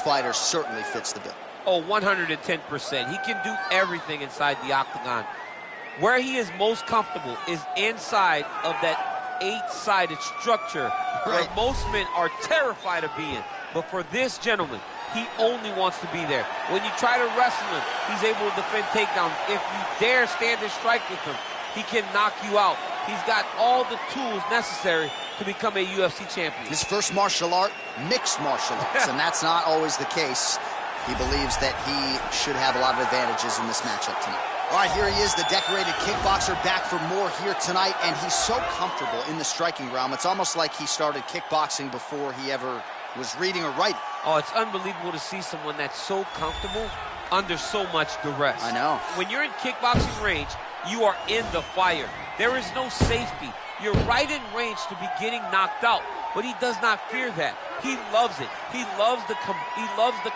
fighter certainly fits the bill. Oh, 110%. He can do everything inside the octagon. Where he is most comfortable is inside of that 8-sided structure where most men are terrified of being. But for this gentleman, he only wants to be there. When you try to wrestle him, he's able to defend takedowns. If you dare stand and strike with him, he can knock you out. He's got all the tools necessary to become a UFC champion. His first martial art, mixed martial arts, and that's not always the case. He believes that he should have a lot of advantages in this matchup tonight. All right, here he is, the decorated kickboxer, back for more here tonight, and he's so comfortable in the striking realm. It's almost like he started kickboxing before he ever was reading or writing. Oh, it's unbelievable to see someone that's so comfortable under so much duress. I know. When you're in kickboxing range, you are in the fire. There is no safety. You're right in range to be getting knocked out, but he does not fear that. He loves it. He loves the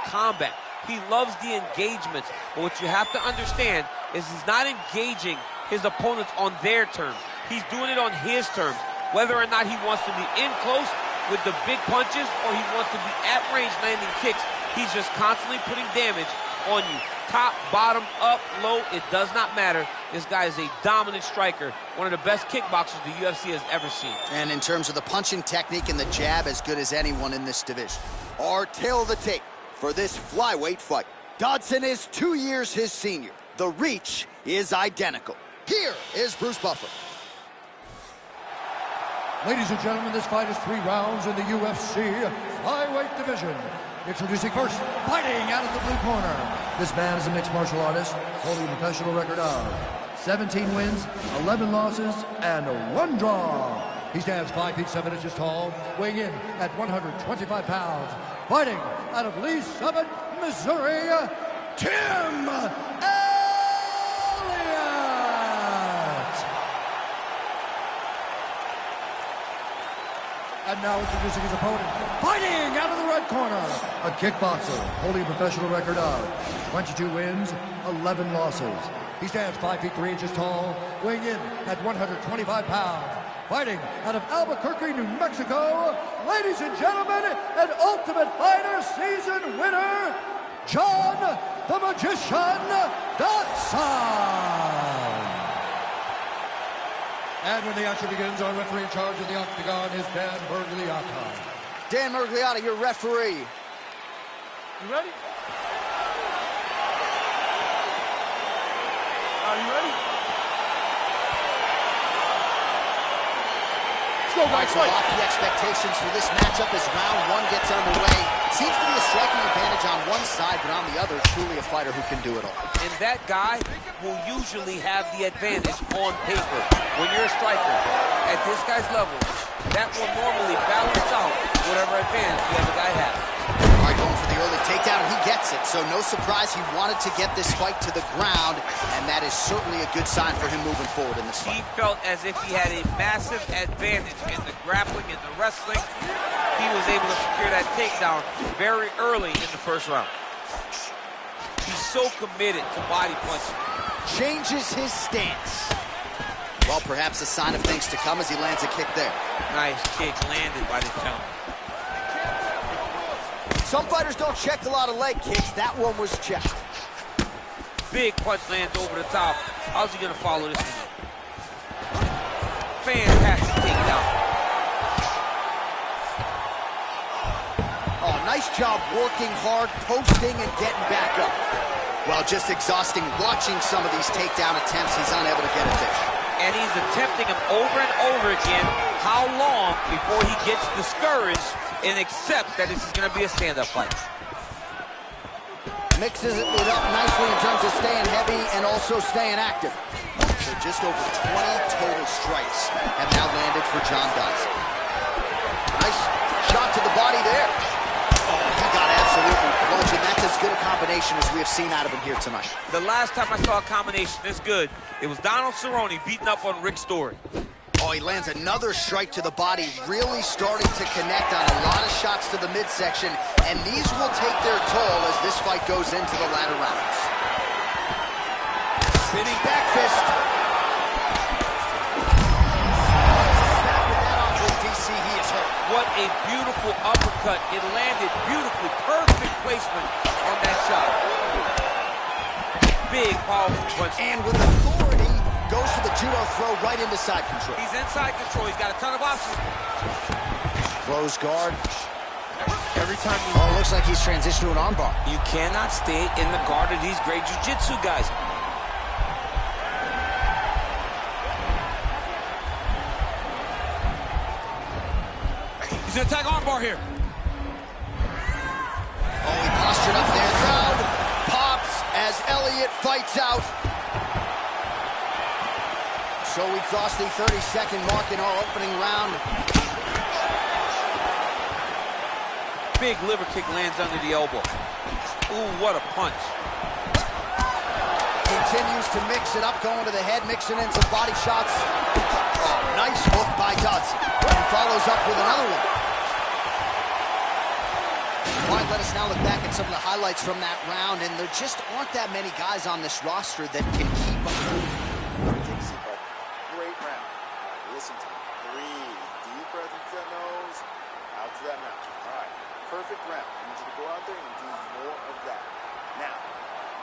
combat. He loves the engagements. But what you have to understand is he's not engaging his opponents on their terms. He's doing it on his terms. Whether or not he wants to be in close with the big punches or he wants to be at range landing kicks, he's just constantly putting damage on you. Top, bottom, up, low, it does not matter. This guy is a dominant striker, one of the best kickboxers the UFC has ever seen. And in terms of the punching technique and the jab, as good as anyone in this division. Our tail of the tape for this flyweight fight. Dodson is 2 years his senior. The reach is identical. Here is Bruce Buffer. Ladies and gentlemen, this fight is 3 rounds in the UFC flyweight division. Introducing first, fighting out of the blue corner. This man is a mixed martial artist, holding a professional record of 17 wins, 11 losses, and 1 draw. He stands 5 feet 7 inches tall, weighing in at 125 pounds. Fighting out of Lee Summit, Missouri, Tim Elliott. And now introducing his opponent, fighting out of the red corner, a kickboxer holding a professional record of 22 wins, 11 losses. He stands 5 feet 3 inches tall, weighing in at 125 pounds. Fighting out of Albuquerque, New Mexico, ladies and gentlemen, an Ultimate Fighter season winner, John the Magician Dodson. And when the action begins, our referee in charge of the octagon is Dan Miragliotta. Dan Miragliotta, your referee. You ready? Are you ready? Let's go, guys. So off the expectations for this matchup as round 1 gets underway. Seems to be a striking advantage on one side, but on the other, truly a fighter who can do it all. And that guy will usually have the advantage on paper. When you're a striker, at this guy's level, that will normally balance out whatever advantage the other guy has. All right, going for the early takedown, and he gets it. So no surprise he wanted to get this fight to the ground, and that is certainly a good sign for him moving forward in this fight. He felt as if he had a massive advantage in the grappling and the wrestling. He was able to secure that takedown very early in the first round. He's so committed to body punching. Changes his stance. Well, perhaps a sign of things to come as he lands a kick there. Nice kick landed by the gentleman. Some fighters don't check a lot of leg kicks. That one was checked. Big punch lands over the top. How's he going to follow this one? Fantastic takedown. Oh, nice job working hard, posting, and getting back up. Well, just exhausting watching some of these takedown attempts. He's unable to get a finish. And he's attempting them over and over again. How long before he gets discouraged and accepts that this is going to be a stand-up fight? Mixes it up nicely in terms of staying heavy and also staying active. So just over 20 total strikes have now landed for John Dodson. Nice shot to the body there. Oh, he got absolutely plunged, and that's as good a combination as we have seen out of him here tonight. The last time I saw a combination this good, it was Donald Cerrone beating up on Rick Story. Oh, he lands another strike to the body, really starting to connect on a lot of shots to the midsection, and these will take their toll as this fight goes into the latter rounds. Spinning back fist. Snap with that on DC, he is hurt. What a beautiful uppercut. It landed beautifully. Perfect placement on that shot. Big, powerful punch. And with authority, goes for the judo throw right into side control. He's inside control. He's got a ton of options. Close guard. Every time you... Oh, looks like he's transitioned to an armbar. You cannot stay in the guard of these great jiu-jitsu guys. He's gonna attack armbar here. Oh, he postured up there. Crowd pops as Elliott fights out. So we cross the 30-second mark in our opening round. Big liver kick lands under the elbow. Ooh, what a punch. Continues to mix it up, going to the head, mixing in some body shots. Oh, nice hook by Dodson. And follows up with another one. All right, let us now look back at some of the highlights from that round, and there just aren't that many guys on this roster that can keep up. Take a seat, bud. Great round. Listen to me. Breathe. Deep breath into that nose, out to that mouth. All right, perfect round. I need you to go out there and do more of that. Now.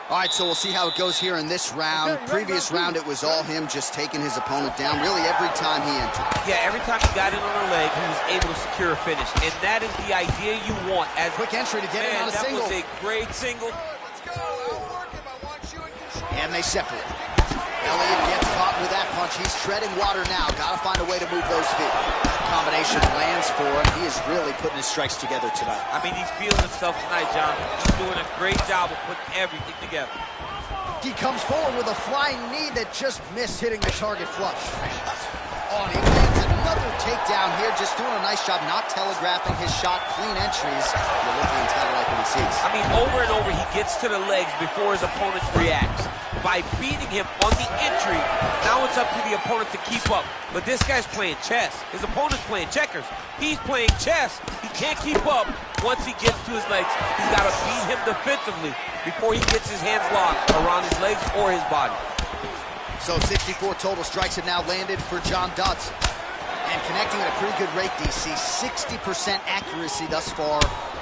All right, so we'll see how it goes here in this round. Previous round, it was all him just taking his opponent down really every time he entered. Yeah, every time he got in on a leg, he was able to secure a finish. And that is the idea you want. As quick entry to get in on a single. That was a great single. Let's go. Outwork him. I want you in control. And they separate. Elliott gets caught with that punch. He's treading water now. Got to find a way to move those feet. Combination lands for him. He is really putting his strikes together tonight. I mean, he's feeling himself tonight, John. He's doing a great job of putting everything together. He comes forward with a flying knee that just missed hitting the target flush. Oh, and he lands another takedown here, just doing a nice job not telegraphing his shot. Clean entries. Olympian's got to like what he sees. I mean, over and over, he gets to the legs before his opponent reacts. By beating him on the entry, now it's up to the opponent to keep up. But this guy's playing chess. His opponent's playing checkers. He's playing chess. He can't keep up once he gets to his legs. He's got to beat him defensively before he gets his hands locked around his legs or his body. So 64 total strikes have now landed for John Dodson. And connecting at a pretty good rate, DC. 60% accuracy thus far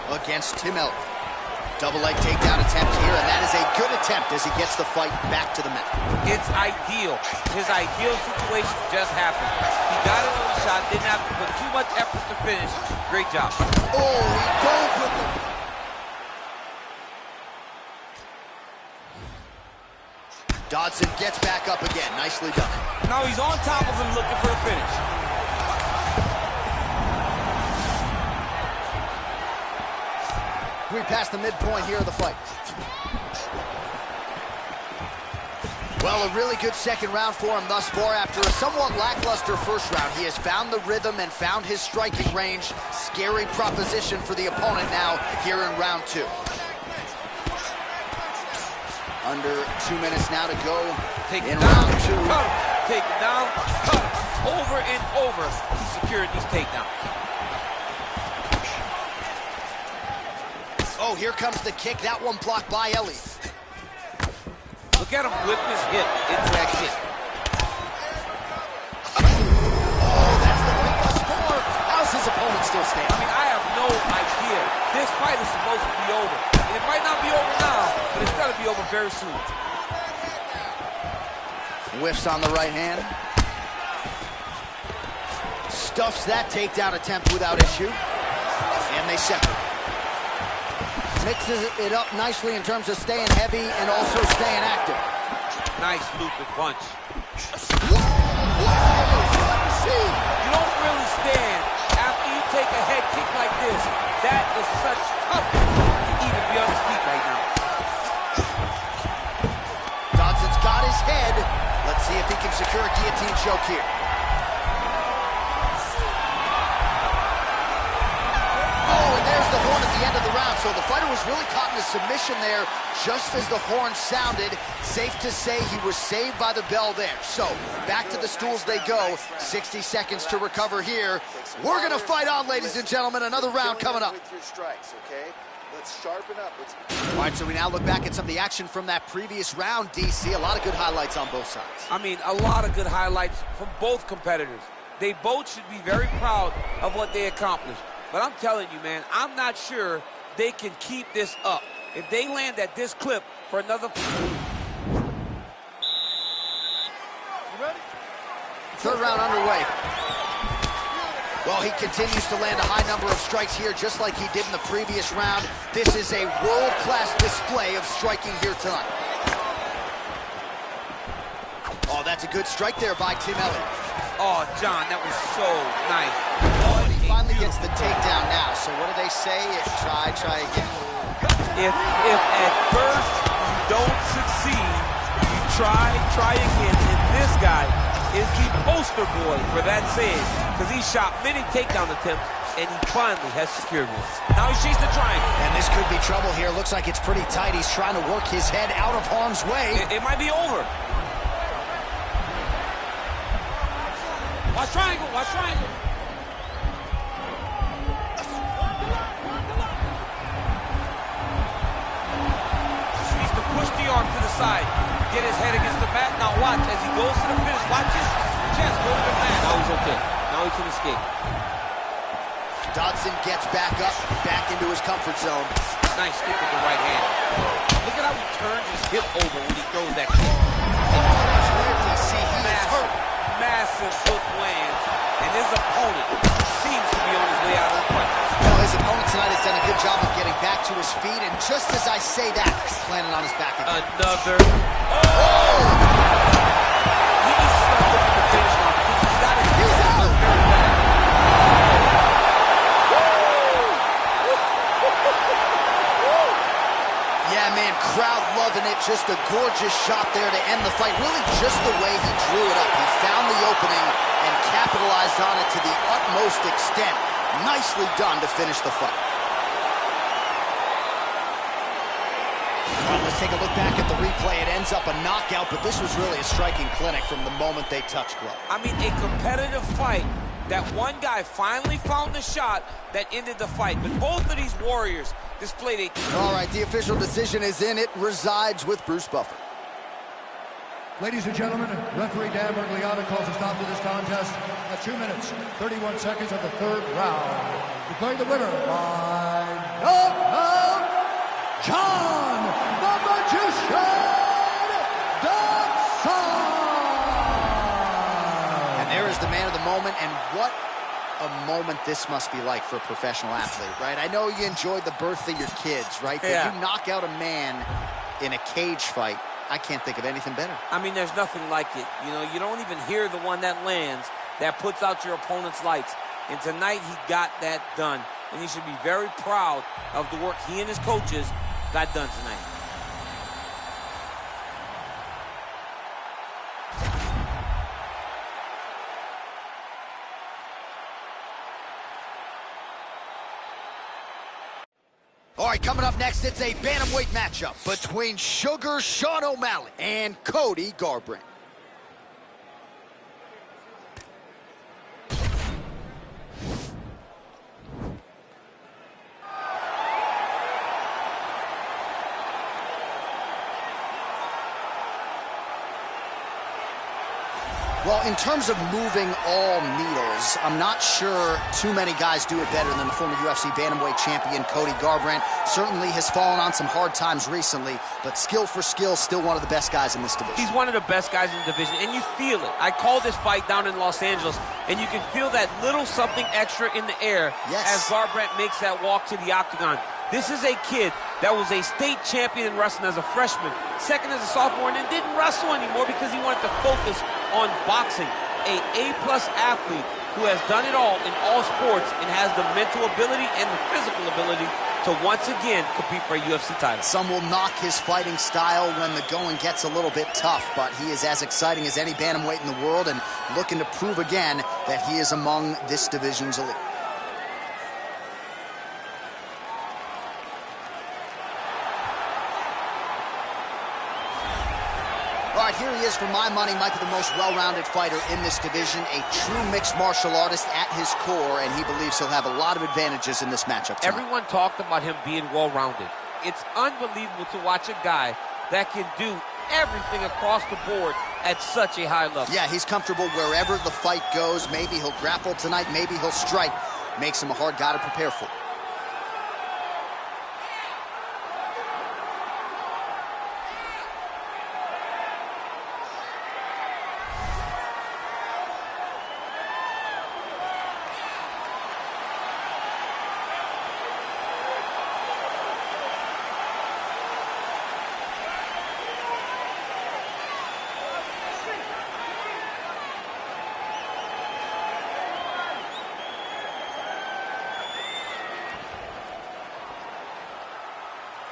against Tim Elliott. Double leg takedown attempt here, and that is a good attempt as he gets the fight back to the mat. It's ideal. His ideal situation just happened. He got it on the shot, didn't have to put too much effort to finish. Great job. Oh, he goes with the... Dodson gets back up again. Nicely done. Now he's on top of him looking for a finish. We passed the midpoint here of the fight. Well, a really good second round for him thus far. After a somewhat lackluster first round, he has found the rhythm and found his striking range. Scary proposition for the opponent now here in round two. Under 2 minutes now to go in round two. Cut him. Take it down. Cut him. Over and over, he secured these takedowns. Oh, here comes the kick. That one blocked by Elliott. Look at him whip his hip into that kick. Oh, that's the big score. How's his opponent still standing? I mean, I have no idea. This fight is supposed to be over. And it might not be over now, but it's got to be over very soon. Whiffs on the right hand. Stuffs that takedown attempt without issue. And they separate. Mixes it up nicely in terms of staying heavy and also staying active. Nice looping punch. Whoa! You don't really stand after you take a head kick like this. That is such toughness to even be on his feet right now. Dodson's got his head. Let's see if he can secure a guillotine choke here. The horn at the end of the round, so the fighter was really caught in a submission there just as the horn sounded. Safe to say he was saved by the bell there. So back to the stools they go. 60 seconds to recover here. We're gonna fight on, ladies and gentlemen. Another round coming up. With your strikes, okay? Let's sharpen up. All right, so we now look back at some of the action from that previous round, DC. A lot of good highlights on both sides. I mean, a lot of good highlights from both competitors. They both should be very proud of what they accomplished. But I'm telling you, man, I'm not sure they can keep this up. If they land at this clip for another... Third round underway. Well, he continues to land a high number of strikes here, just like he did in the previous round. This is a world-class display of striking here tonight. Oh, that's a good strike there by Tim Elliott. Oh, John, that was so nice. Oh, and he finally gets the takedown now. So what do they say? Try again. If at first you don't succeed, you try again. And this guy is the poster boy for that saying, because he shot many takedown attempts, and he finally has secured one. Now he shakes the triangle. And this could be trouble here. Looks like it's pretty tight. He's trying to work his head out of harm's way. It might be over. Watch triangle, watch triangle. Needs to push the arm to the side. Get his head against the mat. Now watch as he goes to the finish. Watch his chest go to the mat. Now he's okay. Now he can escape. Dodson gets back up, back into his comfort zone. Nice kick with the right hand. Look at how he turns his hip over when he throws that kick. It's weird to see he is hurt. Massive hook lands, and his opponent seems to be on his way out of the fight. Well, his opponent tonight has done a good job of getting back to his feet, and just as I say that, he's landing on his back again. Another. Oh! He needs to start looking to finish line because he's got his He's out! Yeah, man, crowd loving it. Just a gorgeous shot there to end the fight. Really just the way he drew it up. He found the opening and capitalized on it to the utmost extent. Nicely done to finish the fight. All right, let's take a look back at the replay. It ends up a knockout, but this was really a striking clinic from the moment they touched glove. I mean, a competitive fight. That one guy finally found the shot that ended the fight. But both of these warriors displayed a... All right, the official decision is in. It resides with Bruce Buffer. Ladies and gentlemen, referee Dan Bergliano calls a stop to this contest at 2 minutes, 31 seconds of the third round. Declaring the winner by knockout, John the Magician Dodson! And there is the man of the moment, and what a moment this must be like for a professional athlete, right? I know you enjoyed the birth of your kids, right? Yeah. But you knock out a man in a cage fight, I can't think of anything better. I mean, there's nothing like it. You know, you don't even hear the one that lands that puts out your opponent's lights. And tonight he got that done. And he should be very proud of the work he and his coaches got done tonight. All right, coming up next, it's a bantamweight matchup between Sugar Sean O'Malley and Cody Garbrandt. Well, in terms of moving all needles, I'm not sure too many guys do it better than the former UFC bantamweight champion Cody Garbrandt. Certainly has fallen on some hard times recently, but skill for skill, still one of the best guys in this division. He's one of the best guys in the division, and you feel it. I called this fight down in Los Angeles, and you can feel that little something extra in the air as Garbrandt makes that walk to the octagon. This is a kid that was a state champion in wrestling as a freshman, second as a sophomore, and then didn't wrestle anymore because he wanted to focus on boxing. A-plus athlete who has done it all in all sports and has the mental ability and the physical ability to once again compete for a UFC title. Some will knock his fighting style when the going gets a little bit tough, but he is as exciting as any bantamweight in the world and looking to prove again that he is among this division's elite. All right, here he is, for my money, might be the most well-rounded fighter in this division, a true mixed martial artist at his core, and he believes he'll have a lot of advantages in this matchup tonight. Everyone talked about him being well-rounded. It's unbelievable to watch a guy that can do everything across the board at such a high level. Yeah, he's comfortable wherever the fight goes. Maybe he'll grapple tonight, maybe he'll strike. Makes him a hard guy to prepare for.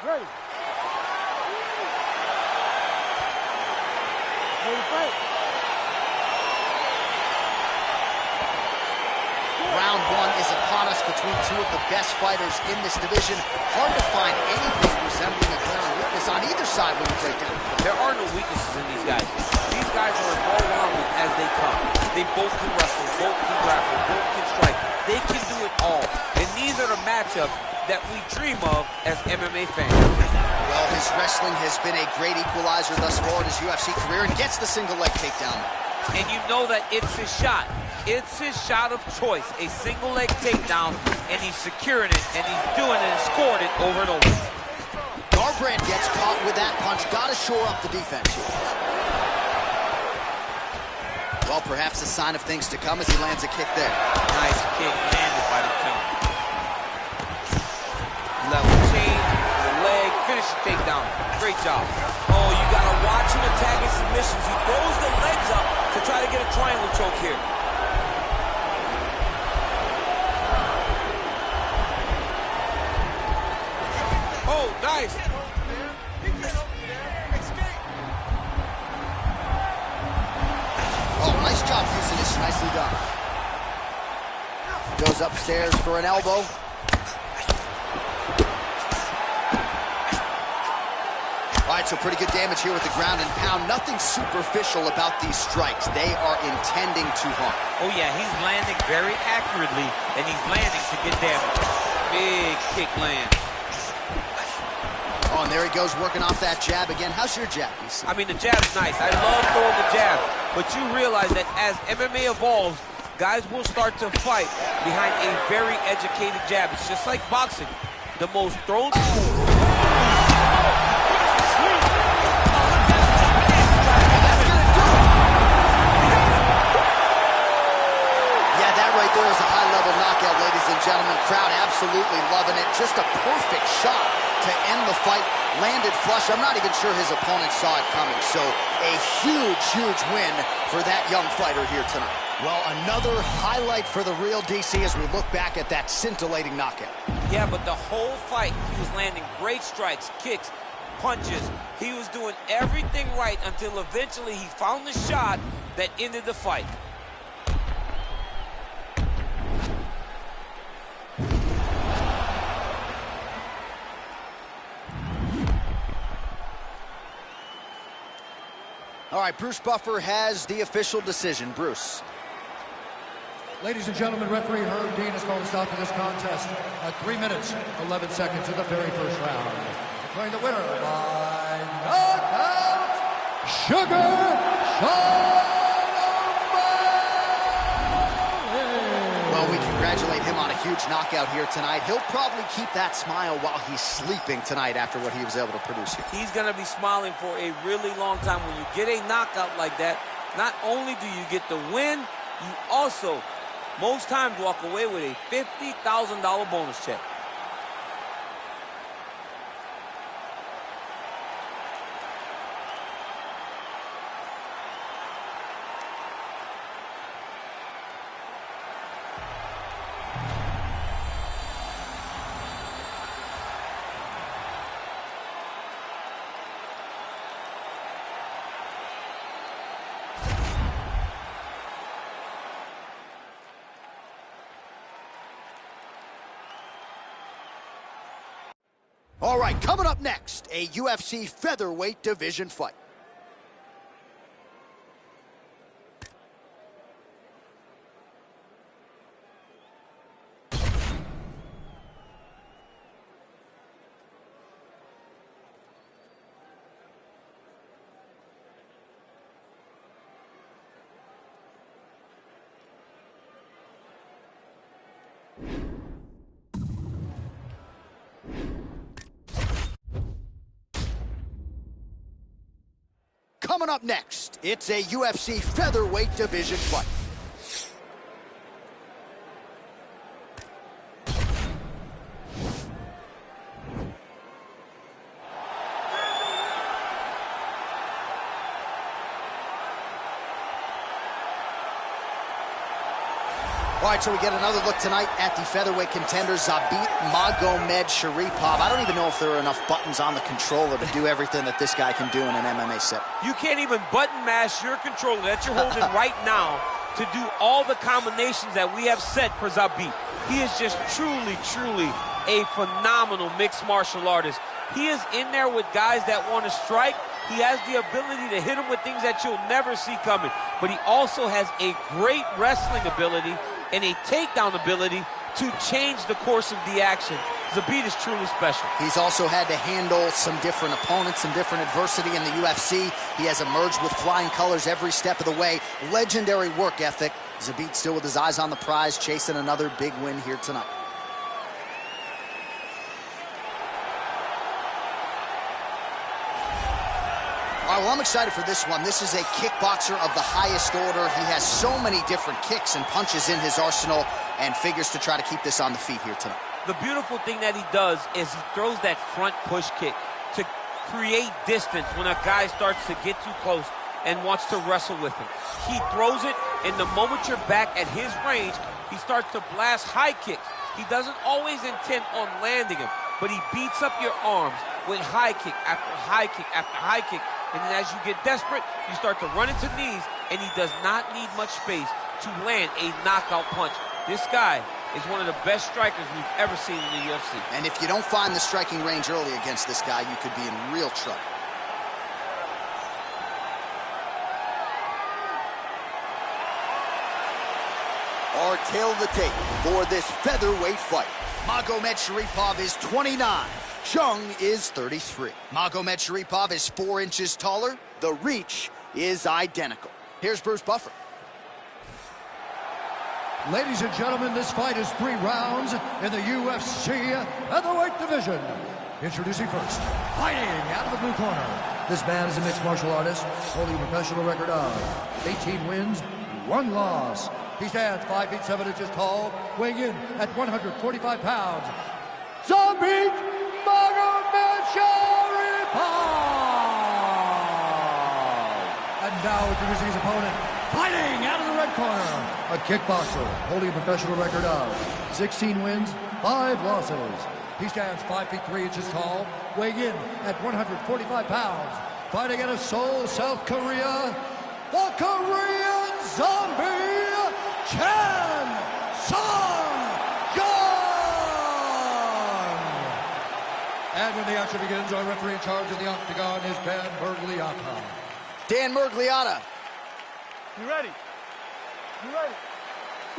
Ready. Ready to fight. Round one is upon us between two of the best fighters in this division. Hard to find anything resembling a glaring weakness on either side when you break down. There are no weaknesses in these guys. These guys are as well-rounded as they come. They both can wrestle, both can grapple, both can strike. They can do it all. And these are the matchups that we dream of as MMA fans. Well, his wrestling has been a great equalizer thus far in his UFC career and gets the single leg takedown. And you know that it's his shot. It's his shot of choice, a single leg takedown, and he's securing it, and he's doing it and scored it over and over. Garbrandt gets caught with that punch. Got to shore up the defense here. Well, perhaps a sign of things to come as he lands a kick there. Nice kick landed by the counter. Level change, the leg, finish the takedown. Great job. Oh, you gotta watch him attacking submissions. He throws the legs up to try to get a triangle choke here. Oh, nice. Oh, nice job using this. Nicely done. Goes upstairs for an elbow. All right, so pretty good damage here with the ground and pound. Nothing superficial about these strikes. They are intending to harm. Oh, yeah, he's landing very accurately, and he's landing to get damage. Big kick land. Oh, and there he goes working off that jab again. How's your jab, DC? I mean, the jab's nice. I love throwing the jab. But you realize that as MMA evolves, guys will start to fight behind a very educated jab. It's just like boxing. The most thrown... There is a high-level knockout, ladies and gentlemen. Crowd absolutely loving it. Just a perfect shot to end the fight. Landed flush. I'm not even sure his opponent saw it coming. So a huge, huge win for that young fighter here tonight. Well, another highlight for the real DC as we look back at that scintillating knockout. Yeah, but the whole fight, he was landing great strikes, kicks, punches. He was doing everything right until eventually he found the shot that ended the fight. All right, Bruce Buffer has the official decision. Bruce. Ladies and gentlemen, referee Herb Dean has called a stop to this contest at 3 minutes, 11 seconds of the very first round. Declaring the winner by knockout, Sugar Sean O'Malley. Well, we congratulate him on a huge knockout here tonight. He'll probably keep that smile while he's sleeping tonight after what he was able to produce here. He's going to be smiling for a really long time. When you get a knockout like that, not only do you get the win, you also, most times, walk away with a $50,000 bonus check. All right, coming up next, a UFC featherweight division fight. Coming up next, it's a UFC featherweight division fight. All right, so we get another look tonight at the featherweight contender, Zabit Magomedsharipov. I don't even know if there are enough buttons on the controller to do everything that this guy can do in an MMA set. You can't even button mash your controller that you're holding right now to do all the combinations that we have set for Zabit. He is just truly, truly a phenomenal mixed martial artist. He is in there with guys that want to strike. He has the ability to hit them with things that you'll never see coming. But he also has a great wrestling ability and a takedown ability to change the course of the action. Zabit is truly special. He's also had to handle some different opponents, some different adversity in the UFC. He has emerged with flying colors every step of the way. Legendary work ethic. Zabit still with his eyes on the prize, chasing another big win here tonight. All right, well, I'm excited for this one. This is a kickboxer of the highest order. He has so many different kicks and punches in his arsenal and figures to try to keep this on the feet here tonight. The beautiful thing that he does is he throws that front push kick to create distance when a guy starts to get too close and wants to wrestle with him. He throws it, and the moment you're back at his range, he starts to blast high kicks. He doesn't always intend on landing him, but he beats up your arms with high kick after high kick after high kick. And then as you get desperate, you start to run into knees, and he does not need much space to land a knockout punch. This guy is one of the best strikers we've ever seen in the UFC. And if you don't find the striking range early against this guy, you could be in real trouble. Our tale of the tape for this featherweight fight. Magomedsharipov is 29. Chung is 33. Magomedsharipov is 4 inches taller. The reach is identical. Here's Bruce Buffer. Ladies and gentlemen, this fight is 3 rounds in the UFC featherweight division. Introducing first, fighting out of the blue corner. This man is a mixed martial artist, holding a professional record of 18 wins, 1 loss. He stands 5 feet 7 inches tall, weighing in at 145 pounds. Zabit Magomedsharipov! And now introducing his opponent, fighting out of the red corner, a kickboxer holding a professional record of 16 wins, 5 losses. He stands 5 feet 3 inches tall, weighing in at 145 pounds. Fighting out of Seoul, South Korea, the Korean Zombie, Chan Sung-Jung! And when the action begins, our referee in charge of the octagon is Dan Miragliotta. Dan Miragliotta. You ready? You ready?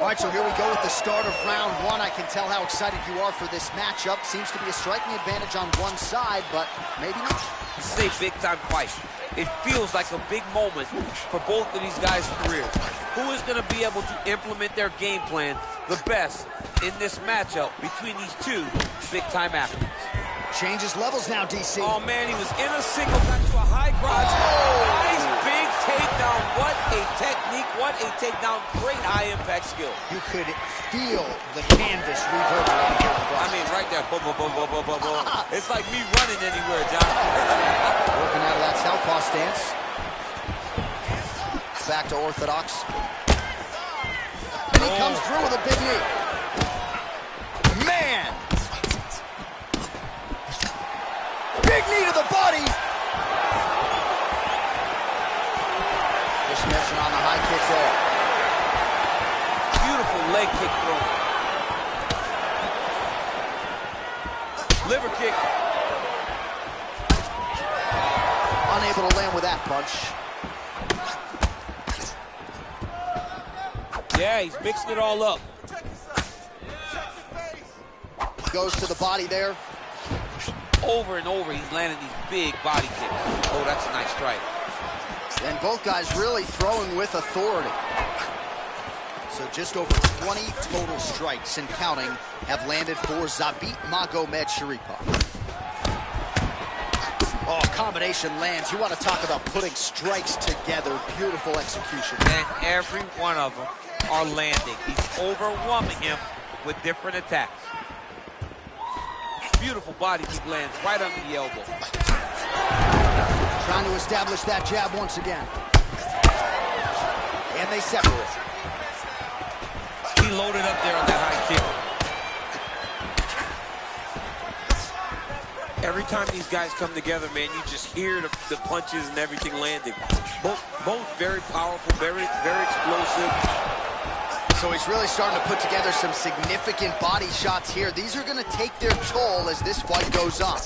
All right, so here we go with the start of round 1. I can tell how excited you are for this matchup. Seems to be a striking advantage on one side, but maybe not. This is a big-time fight. It feels like a big moment for both of these guys' careers. Who is going to be able to implement their game plan the best in this matchup between these two big-time athletes? Changes levels now, DC. Oh, man, he was in a single, got to a high crotch. Oh. Nice big takedown. What a technique. What a takedown. Great high-impact skill. You could feel the canvas reverberating here. I mean, right there. Boom, boom, boom, boom, boom, boom, boom. It's like me running anywhere, John. Working out of that southpaw stance. Back to orthodox. And he comes through with a big knee. Man! Big knee to the body. Just missing on the high kick there. Beautiful leg kick throw. Liver kick. Unable to land with that punch. Yeah, he's mixing it all up. Goes to the body there. Over and over, he's landing these big body kicks. Oh, that's a nice strike. And both guys really throwing with authority. So just over 20 total strikes and counting have landed for Zabit Magomedsharipov. Oh, combination lands. You want to talk about putting strikes together. Beautiful execution. And every one of them are landing. He's overwhelming him with different attacks. Beautiful body kick lands right under the elbow. Trying to establish that jab once again. And they separate. He loaded up there on that high kick. Every time these guys come together, man, you just hear the punches and everything landing. Both very powerful, very explosive. So he's really starting to put together some significant body shots here. These are going to take their toll as this fight goes on.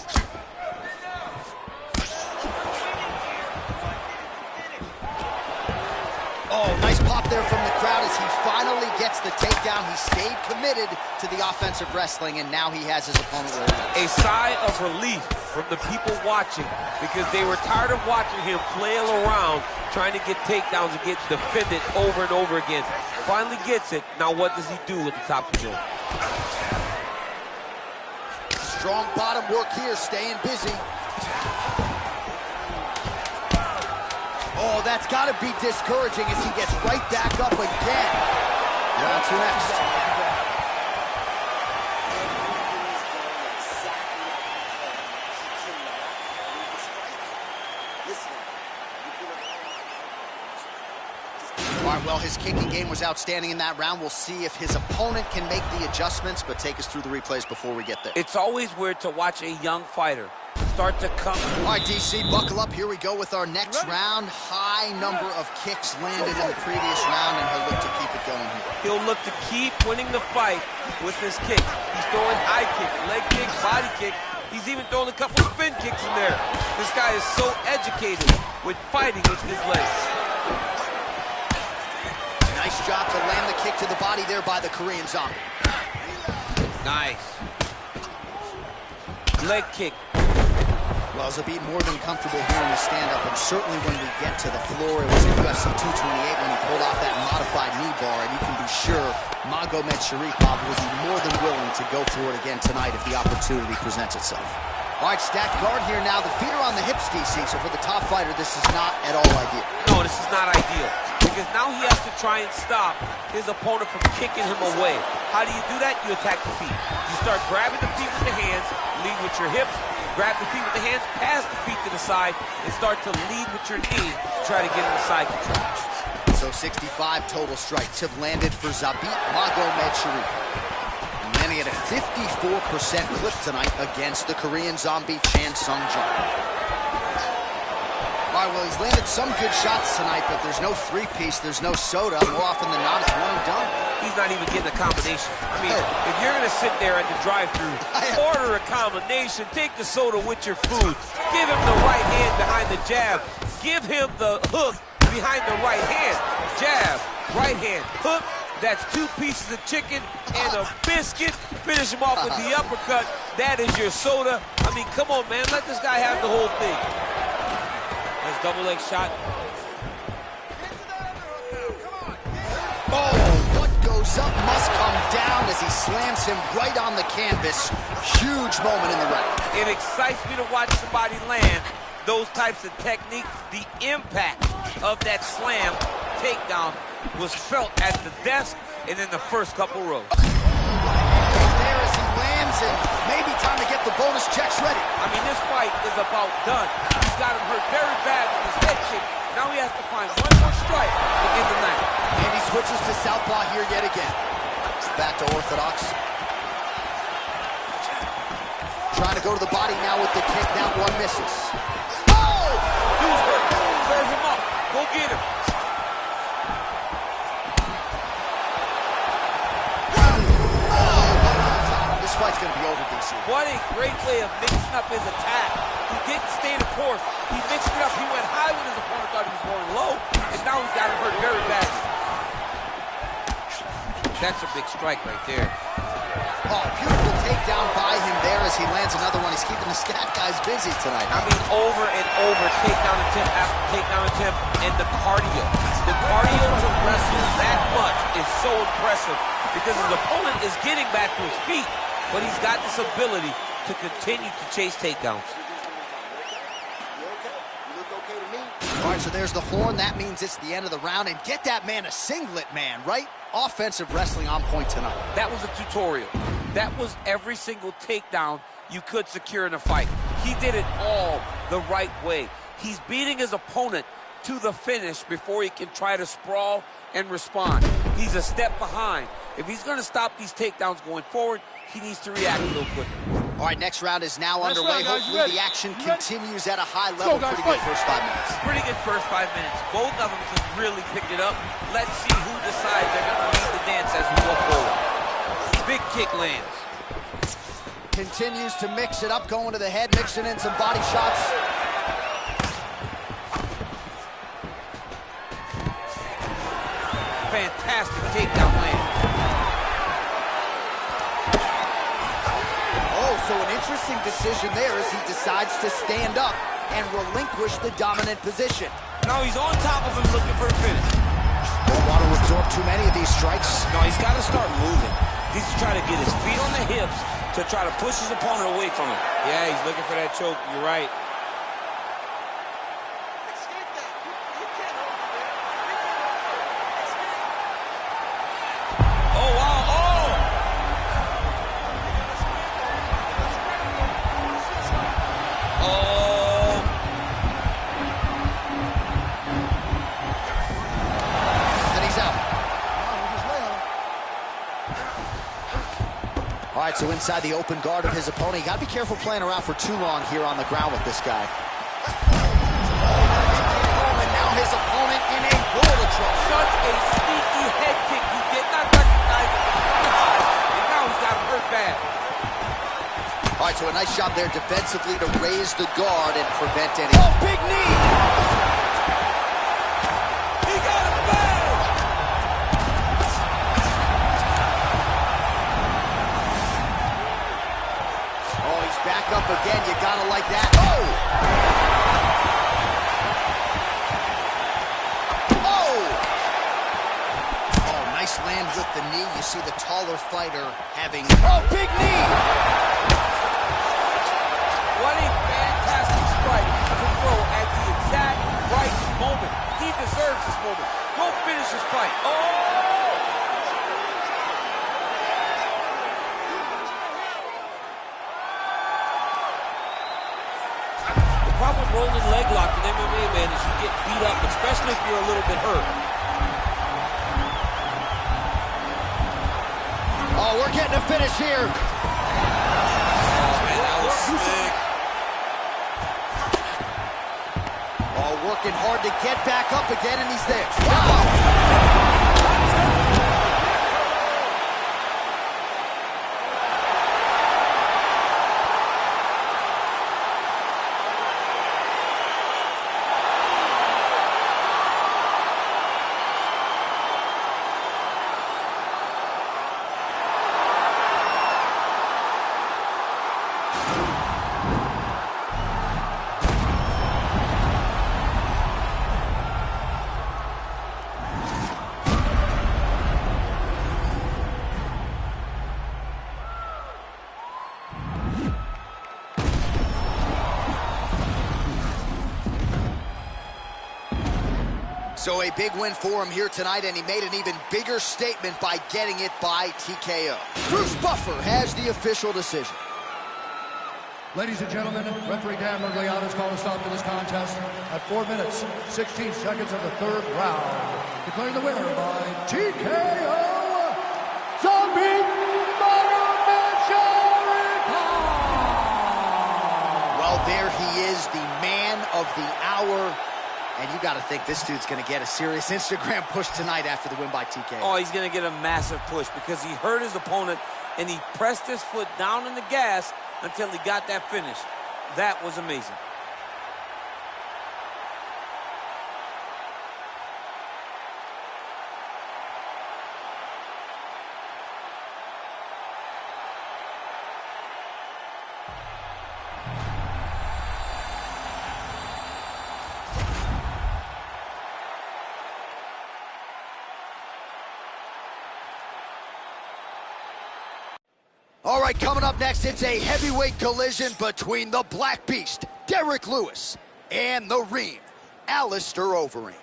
Oh, nice pop there from the crowd as he finally gets the takedown. He stayed committed to the offensive wrestling, and now he has his opponent where he wants. A sigh of relief from the people watching because they were tired of watching him flail around trying to get takedowns and get defended over and over again. Finally gets it. Now what does he do at the top of the rope? Strong bottom work here, staying busy. Oh, that's got to be discouraging as he gets right back up again. Round two next. All right, well, his kicking game was outstanding in that round. We'll see if his opponent can make the adjustments, but take us through the replays before we get there. It's always weird to watch a young fighter start to come. All right, DC, buckle up. Here we go with our next round. High number of kicks landed in the previous round, and he'll look to keep it going here. He'll look to keep winning the fight with his kicks. He's throwing high kicks, leg kicks, body kick. He's even throwing a couple spin kicks in there. This guy is so educated with fighting with his legs. Nice job to land the kick to the body there by the Korean Zombie. Nice. Leg kick. Well, Zabit more than comfortable here in the stand-up, and certainly when we get to the floor, it was in UFC 228 when he pulled off that modified knee bar, and you can be sure Magomed Sharipov will be more than willing to go for it again tonight if the opportunity presents itself. All right, stacked guard here now. The feet are on the hips, DC, so for the top fighter, this is not at all ideal. No, this is not ideal, because now he has to try and stop his opponent from kicking him away. How do you do that? You attack the feet. You start grabbing the feet with the hands, lead with your hips, grab the feet with the hands, pass the feet to the side, and start to lead with your knee, try to get in the side control. So 65 total strikes have landed for Zabit Magomed Sharipov. And then he had a 54% clip tonight against the Korean Zombie Chan Sung Jung. All right, well, he's landed some good shots tonight, but there's no three-piece, there's no soda. More often than not, it's one and done. He's not even getting a combination. I mean, if you're going to sit there at the drive-thru, order a combination, take the soda with your food, give him the right hand behind the jab, give him the hook behind the right hand, jab, right hand, hook. That's 2 pieces of chicken and a biscuit. Finish him off with the uppercut. That is your soda. I mean, come on, man. Let this guy have the whole thing. Nice double leg shot. Oh, what goes up must come down as he slams him right on the canvas. Huge moment in the round. It excites me to watch somebody land those types of techniques. The impact of that slam takedown was felt at the desk and in the first couple rows. There as he lands, and maybe time to get the bonus checks ready. I mean, this fight is about done. He's got him hurt very bad with his head kick. Now he has to find one more strike to end the night. And he switches to southpaw here yet again. Back to orthodox. Trying to go to the body now with the kick. That one misses. Oh! Dude's hurt. Serve him up. Go get him. This fight's going to be over, DC. What a great way of mixing up his attack. He didn't stay the course. He mixed it up. He went high when his opponent thought he was going low, and now he's got him hurt very badly. That's a big strike right there. Oh, beautiful takedown by him there as he lands another one. He's keeping the scat guys busy tonight. I mean, over and over, takedown attempt after takedown attempt, and the cardio. The cardio to wrestle that much is so impressive because his opponent is getting back to his feet, but he's got this ability to continue to chase takedowns. look okay to me. All right, so there's the horn. That means it's the end of the round. And get that man a singlet, man, right? Offensive wrestling on point tonight. That was a tutorial. That was every single takedown you could secure in a fight. He did it all the right way. He's beating his opponent to the finish before he can try to sprawl and respond. He's a step behind. If he's going to stop these takedowns going forward, he needs to react a little quicker. All right, next round is now Next underway. round, guys. Hopefully You ready? the action You ready? continues at a high level. guys, Pretty good fight. first 5 minutes. Pretty good first 5 minutes. Both of them just really picked it up. Let's see who decides they're going to lead the dance as we go forward. Big kick lands. Continues to mix it up, going to the head, mixing in some body shots. Fantastic takedown land. Oh, so an interesting decision there as he decides to stand up and relinquish the dominant position. Now he's on top of him looking for the finish. Don't want to absorb too many of these strikes. No, he's got to start moving. He's trying to get his feet on the hips to try to push his opponent away from him. Yeah, he's looking for that choke. You're right. Escape that. You can't hold it there. Oh, wow. Oh! Oh! And he's out. All right, so inside the open guard of his opponent. You got to be careful playing around for too long here on the ground with this guy. And now his opponent in a world of trouble. Such a sneaky head kick. He did not recognize it was coming high, and now he's got him hurt bad. All right, so a nice job there defensively to raise the guard and prevent any... Oh, big knee! He got him bad! Oh, he's back up again. You gotta like that. Oh! Oh! Oh, nice land with the knee. You see the taller fighter having... Oh, big knee! What a fantastic strike to throw at the exact right moment. He deserves this moment. Go finish this fight. Oh! The problem with rolling leg lock in MMA, man, is you get beat up, especially if you're a little bit hurt. Oh, we're getting a finish here. Oh, man, that was sick. Oh, working hard to get back up again, and he's there. Wow! So a big win for him here tonight, and he made an even bigger statement by getting it by TKO. Bruce Buffer has the official decision. Ladies and gentlemen, referee Dan Miragliotta has called a stop to this contest at 4 minutes, 16 seconds of the third round. Declaring the winner by TKO, Zombie Magomedov. Well, there he is, the man of the hour. And you got to think this dude's going to get a serious Instagram push tonight after the win by TKO. Oh, he's going to get a massive push because he hurt his opponent and he pressed his foot down in the gas until he got that finish. That was amazing. All right, coming up next, it's a heavyweight collision between the Black Beast, Derrick Lewis, And the Reem, Alistair Overeem.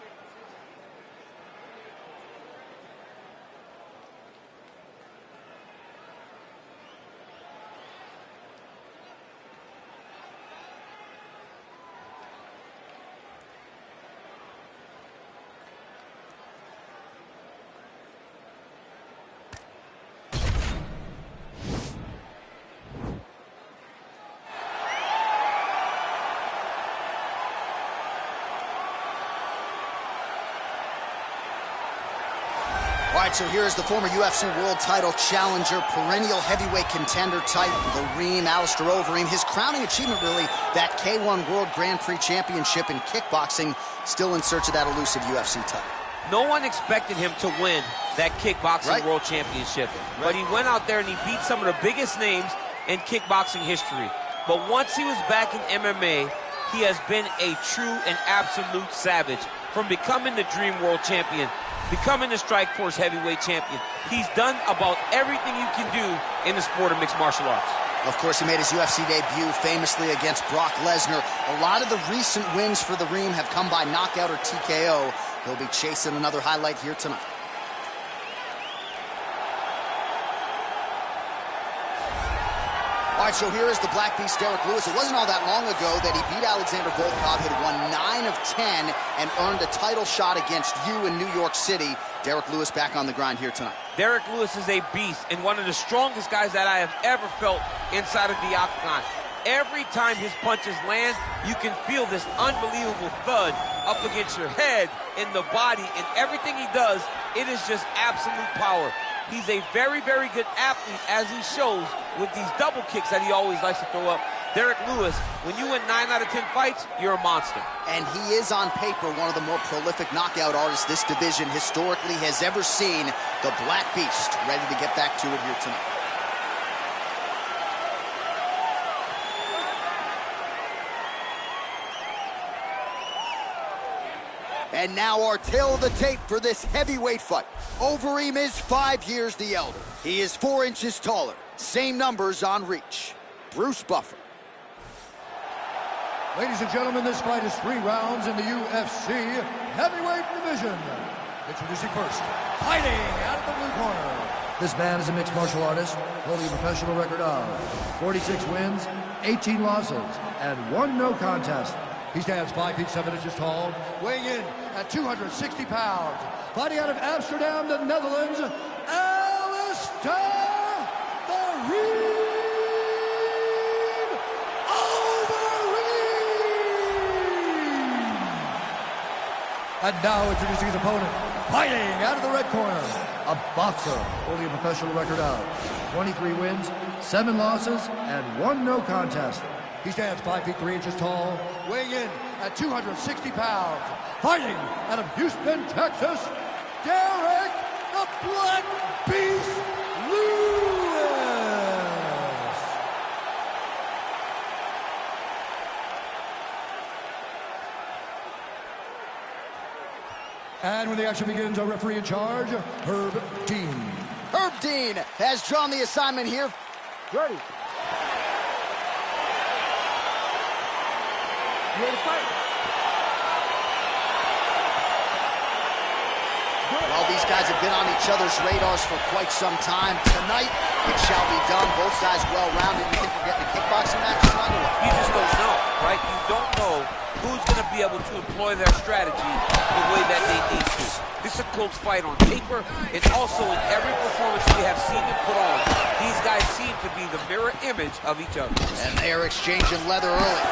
All right, so here's the former UFC World Title challenger, perennial heavyweight contender type, the Reem, Alistair Overeem. His crowning achievement, really, that K1 World Grand Prix Championship in kickboxing, still in search of that elusive UFC title. No one expected him to win that kickboxing world championship. But he went out there and he beat some of the biggest names in kickboxing history. But once he was back in MMA, he has been a true and absolute savage. From becoming the Dream World Champion, becoming the Strikeforce Heavyweight Champion, he's done about everything you can do in the sport of mixed martial arts. Of course, he made his UFC debut famously against Brock Lesnar. A lot of the recent wins for the Reem have come by knockout or TKO. He'll be chasing another highlight here tonight. All right, so here is the Black Beast, Derrick Lewis. It wasn't all that long ago that he beat Alexander Volkov, had won 9 of 10, and earned a title shot against you in New York City. Derrick Lewis back on the grind here tonight. Derrick Lewis is a beast and one of the strongest guys that I have ever felt inside of the octagon. Every time his punches land, you can feel this unbelievable thud up against your head, in the body, and everything he does, it is just absolute power. He's a very, very good athlete, as he shows with these double kicks that he always likes to throw up. Derrick Lewis, when you win 9 out of 10 fights, you're a monster. And he is, on paper, one of the more prolific knockout artists this division historically has ever seen. The Black Beast, ready to get back to it here tonight. And now our tale of the tape for this heavyweight fight. Overeem is 5 years the elder. He is 4 inches taller. Same numbers on reach. Bruce Buffer. Ladies and gentlemen, this fight is 3 rounds in the UFC heavyweight division. Introducing first, fighting out of the blue corner. This man is a mixed martial artist, holding a professional record of 46 wins, 18 losses, and 1 no contest. He stands 5 feet 7 inches tall, weighing in at 260 pounds. Fighting out of Amsterdam, the Netherlands, Alistair the Reem Overeem. And now introducing his opponent, fighting out of the red corner, a boxer holding a professional record of 23 wins, 7 losses, and 1 no contest. He stands 5 feet 3 inches tall, weighing in at 260 pounds. Fighting out of Houston, Texas, Derrick the Black Beast Lewis. And when the action begins, our referee in charge, Herb Dean. Herb Dean has drawn the assignment here. Ready. You ready to fight? Well, these guys have been on each other's radars for quite some time. Tonight, it shall be done. Both sides well-rounded. You think we're getting a kickboxing match tonight or what? You just don't know, right? You don't know who's going to be able to employ their strategy the way that they need to. This is a close fight on paper, and also in every performance we have seen them put on. These guys seem to be the mirror image of each other. And they are exchanging leather early.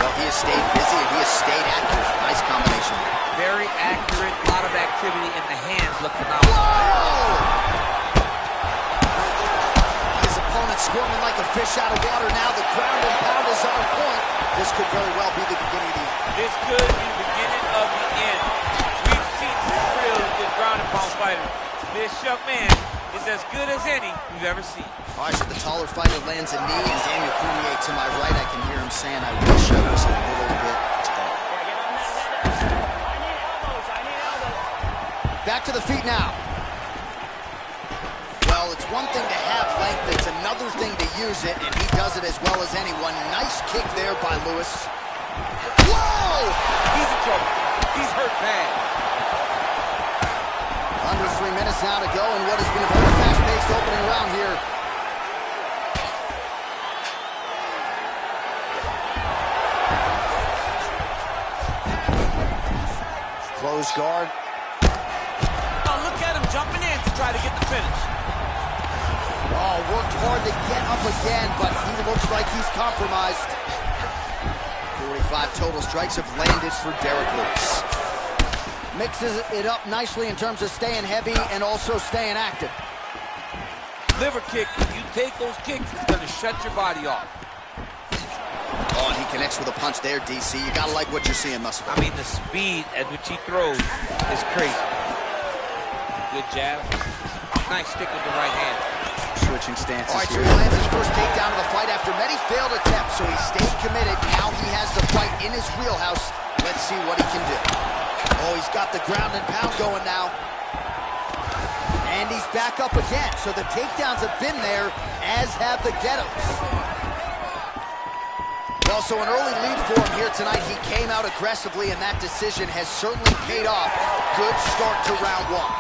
Well, he has stayed busy and he has stayed active. Nice combination. Very accurate, a lot of activity, and the hands look phenomenal. Whoa! His opponent squirming like a fish out of water now. The ground and pound is on point. This could very well be the beginning of the end. This could be the beginning of the end. We've seen some really good ground and pound fighters. This young man is as good as any we've ever seen. All right, so the taller fighter lands a knee, and Daniel Cormier to my right, I can hear him saying, I wish I was a little bit taller. I need elbows. Back to the feet now. Well, it's one thing to have length, it's another thing to use it, and he does it as well as anyone. Nice kick there by Lewis. Whoa! He's in trouble. He's hurt bad. Under 3 minutes now to go in what has been a very fast-paced opening round here. Close guard. Oh, look at him jumping in to try to get the finish. Oh, worked hard to get up again, but he looks like he's compromised. 45 total strikes have landed for Derrick Lewis. Mixes it up nicely in terms of staying heavy and also staying active. Liver kick, when you take those kicks, it's going to shut your body off. Oh, and he connects with a punch there, DC. You got to like what you're seeing thus far. I mean, the speed at which he throws is crazy. Good jab. Nice stick with the right hand. Switching stances. All right, so he lands his first takedown of the fight after many failed attempts, so he stayed committed. Now he has the fight in his wheelhouse. Let's see what he can do. Oh, he's got the ground and pound going now. And he's back up again. So the takedowns have been there, as have the get-ups. Well, so an early lead for him here tonight. He came out aggressively, and that decision has certainly paid off. Good start to round one.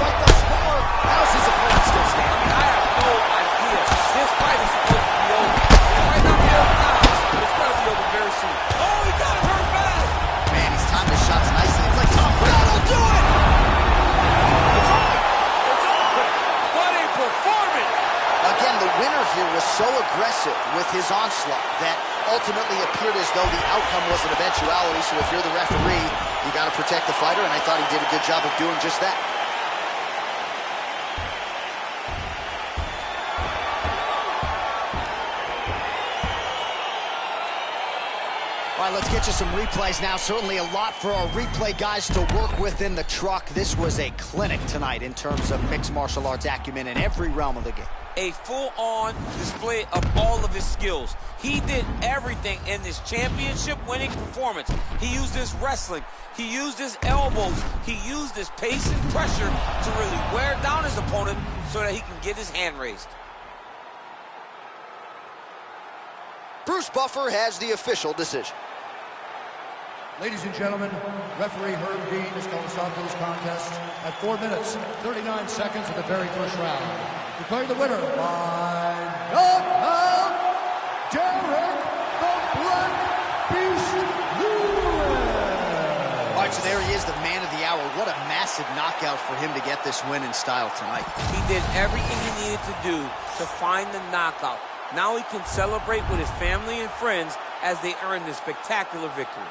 Fight thus far. How's his opponent still standing? I have no idea. This fight is supposed to be over. It might not be over now, but it's going to be over very soon. Oh, he got hurt bad. Man, he's timed his shots nicely. It's like Tom Brady. That'll do it! It's over. It's over. What a performance. Again, the winner here was so aggressive with his onslaught that ultimately appeared as though the outcome was an eventuality. So if you're the referee, you got to protect the fighter, and I thought he did a good job of doing just that. All right, let's get you some replays now. Certainly a lot for our replay guys to work with in the truck. This was a clinic tonight in terms of mixed martial arts acumen in every realm of the game. A full-on display of all of his skills. He did everything in this championship-winning performance. He used his wrestling. He used his elbows. He used his pace and pressure to really wear down his opponent so that he can get his hand raised. Bruce Buffer has the official decision. Ladies and gentlemen, referee Herb Dean has called a stop to this contest at 4 minutes, 39 seconds of the very first round. Declaring the winner by knockout, Derrick the Black Beast Lewis. All right, so there he is, the man of the hour. What a massive knockout for him to get this win in style tonight. He did everything he needed to do to find the knockout. Now he can celebrate with his family and friends as they earn this spectacular victory.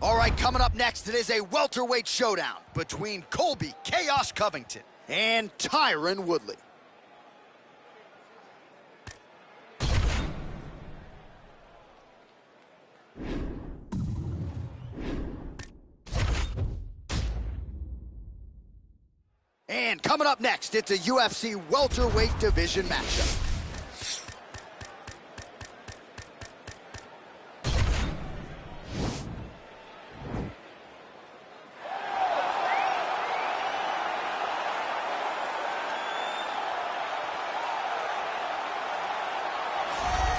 All right, coming up next, it is a welterweight showdown between Colby Chaos Covington and Tyron Woodley. And coming up next, it's a UFC welterweight division matchup.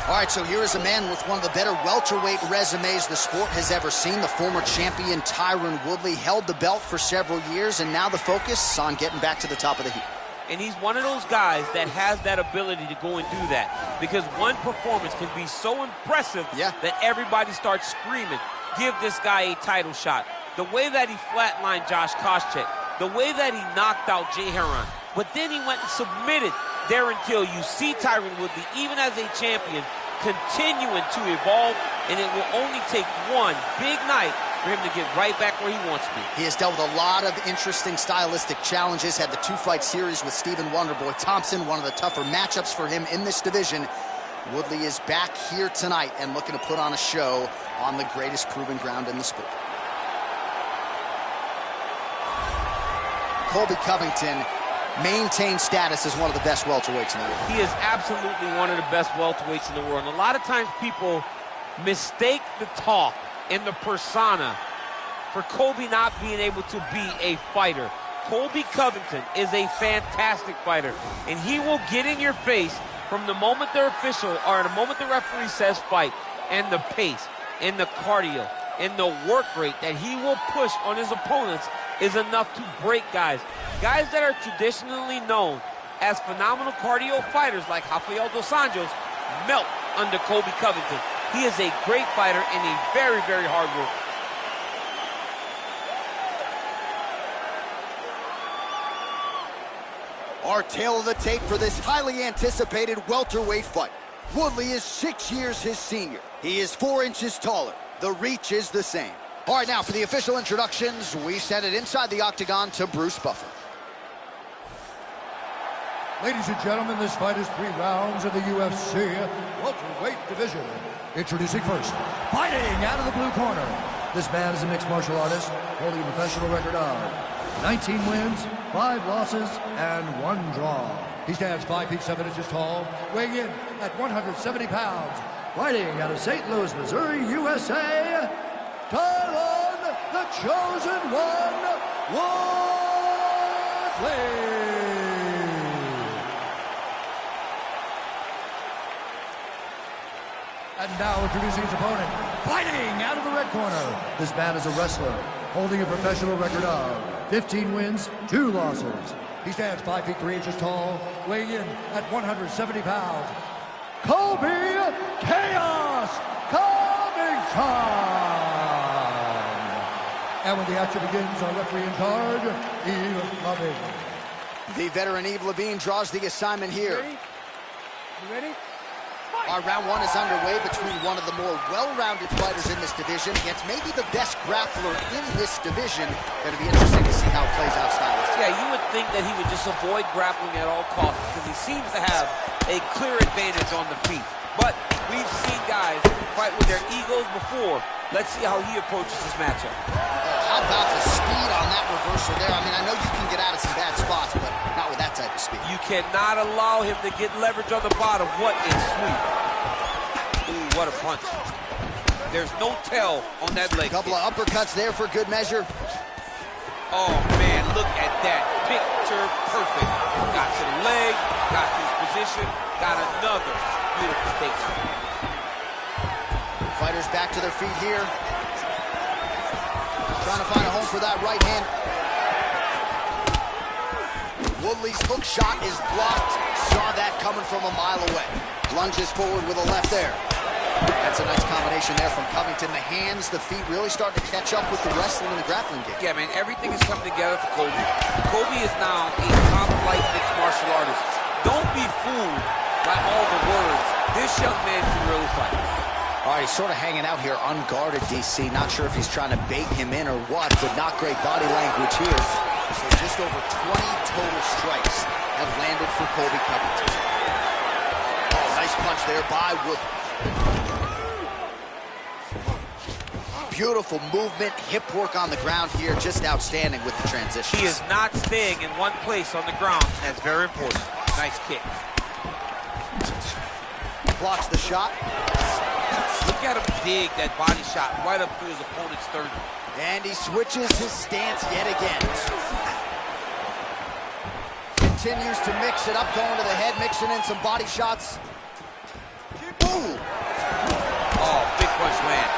All right, so here is a man with one of the better welterweight resumes the sport has ever seen. The former champion Tyron Woodley held the belt for several years, and now the focus on getting back to the top of the heap. And he's one of those guys that has that ability to go and do that. Because one performance can be so impressive that everybody starts screaming, give this guy a title shot. The way that he flatlined Josh Koscheck, the way that he knocked out Jay Heron, but then he went and submitted Darren Till. You see Tyron Woodley, even as a champion, continuing to evolve, and it will only take one big night for him to get right back where he wants to be. He has dealt with a lot of interesting stylistic challenges, had the 2-fight series with Stephen Wonderboy Thompson, one of the tougher matchups for him in this division. Woodley is back here tonight and looking to put on a show on the greatest proving ground in the sport. Colby Covington maintains status as one of the best welterweights in the world. He is absolutely one of the best welterweights in the world. And a lot of times people mistake the talk and the persona for Colby not being able to be a fighter. Colby Covington is a fantastic fighter, and he will get in your face from the moment the official or the moment the referee says fight, and the pace and the cardio and the work rate that he will push on his opponents is enough to break guys. Guys that are traditionally known as phenomenal cardio fighters like Rafael Dos Anjos melt under Colby Covington. He is a great fighter and a very, very hard worker. Our tale of the tape for this highly anticipated welterweight fight. Woodley is 6 years his senior. He is 4 inches taller. The reach is the same. All right, now for the official introductions, we send it inside the octagon to Bruce Buffer. Ladies and gentlemen, this fight is 3 rounds in the UFC welterweight division. Introducing first, fighting out of the blue corner. This man is a mixed martial artist, holding a professional record of 19 wins, 5 losses, and 1 draw. He stands 5 feet 7 inches tall, weighing in at 170 pounds. Fighting out of St. Louis, Missouri, USA, Tyron, the Chosen One, Woodley. And now introducing his opponent, fighting out of the red corner. This man is a wrestler, holding a professional record of 15 wins, 2 losses. He stands 5 feet 3 inches tall, weighing in at 170 pounds. Colby Chaos Covington. And when the action begins, our referee in charge, Yves Lavigne. The veteran Yves Lavigne draws the assignment here. You ready? Our round 1 is underway between one of the more well-rounded fighters in this division against maybe the best grappler in this division. Going to be interesting to see how it plays out stylistically. Yeah, you would think that he would just avoid grappling at all costs because he seems to have a clear advantage on the feet. But we've seen guys fight with their egos before. Let's see how he approaches this matchup. How about the speed on that reversal there? I mean, I know you can get out of some bad spots, but not with that type of speed. You cannot allow him to get leverage on the bottom. What a sweep. Ooh, what a punch. There's no tell on that leg. A couple of uppercuts there for good measure. Oh, man, look at that. Picture perfect. Got to the leg, got to his position, got another beautiful takedown. Fighters back to their feet here. Trying to find a home for that right hand. Woodley's hook shot is blocked. Saw that coming from a mile away. Lunges forward with a left there. That's a nice combination there from Covington. The hands, the feet really starting to catch up with the wrestling and the grappling game. Yeah, man, everything is coming together for Colby. Colby is now a top-flight mixed martial artist. Don't be fooled by all the words. This young man can really fight. All right, he's sort of hanging out here unguarded, DC. Not sure if he's trying to bait him in or what, but not great body language here. So just over 20 total strikes have landed for Colby Covington. Oh, nice punch there by Woodley. Beautiful movement, hip work on the ground here, just outstanding with the transition. He is not staying in one place on the ground. That's very important. Nice kick. Blocks the shot. Look at him dig that body shot right up through his opponent's sternum. And he switches his stance yet again. Continues to mix it up, going to the head, mixing in some body shots. Boom! Oh, big punch land.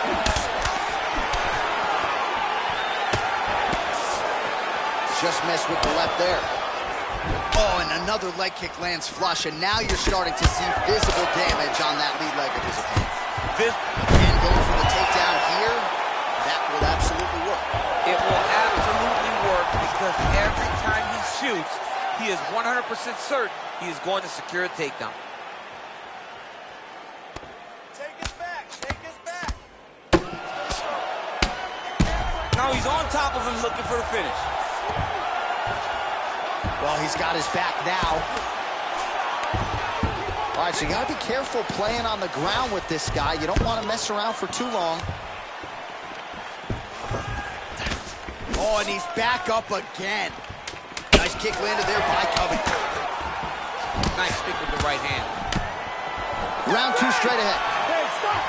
Just missed with the left there. Oh, and another leg kick lands flush, and now you're starting to see visible damage on that lead leg of his opponent. And going for the takedown here, that will absolutely work. It will absolutely work because every time he shoots, he is 100% certain he is going to secure a takedown. Take us back. Take us back. Now he's on top of him looking for the finish. Well, he's got his back now. All right, so you got to be careful playing on the ground with this guy. You don't want to mess around for too long. Oh, and he's back up again. Nice kick landed there by Covington. Nice stick with the right hand. Round 2 straight ahead. Hey, stop!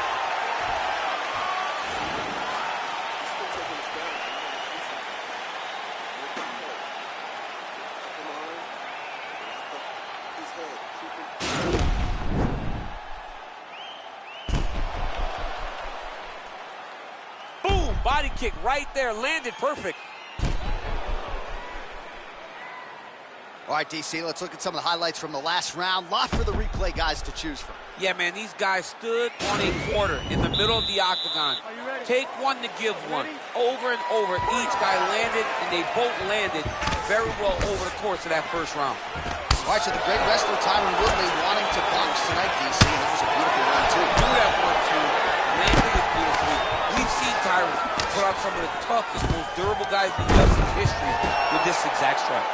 Boom! Body kick right there, landed perfect. All right, DC, let's look at some of the highlights from the last round. Lot for the replay guys to choose from. Yeah, man, these guys stood on a quarter in the middle of the octagon. Are you ready? Take one to give one. Over and over, each guy landed, and they both landed very well over the course of that first round. All right, so the great wrestler Tyron Woodley wanting to box tonight, DC, and that was a beautiful one, too. Do that one, too. Landed it beautifully. We've seen Tyron put out some of the toughest, most durable guys in UFC's history with this exact strike.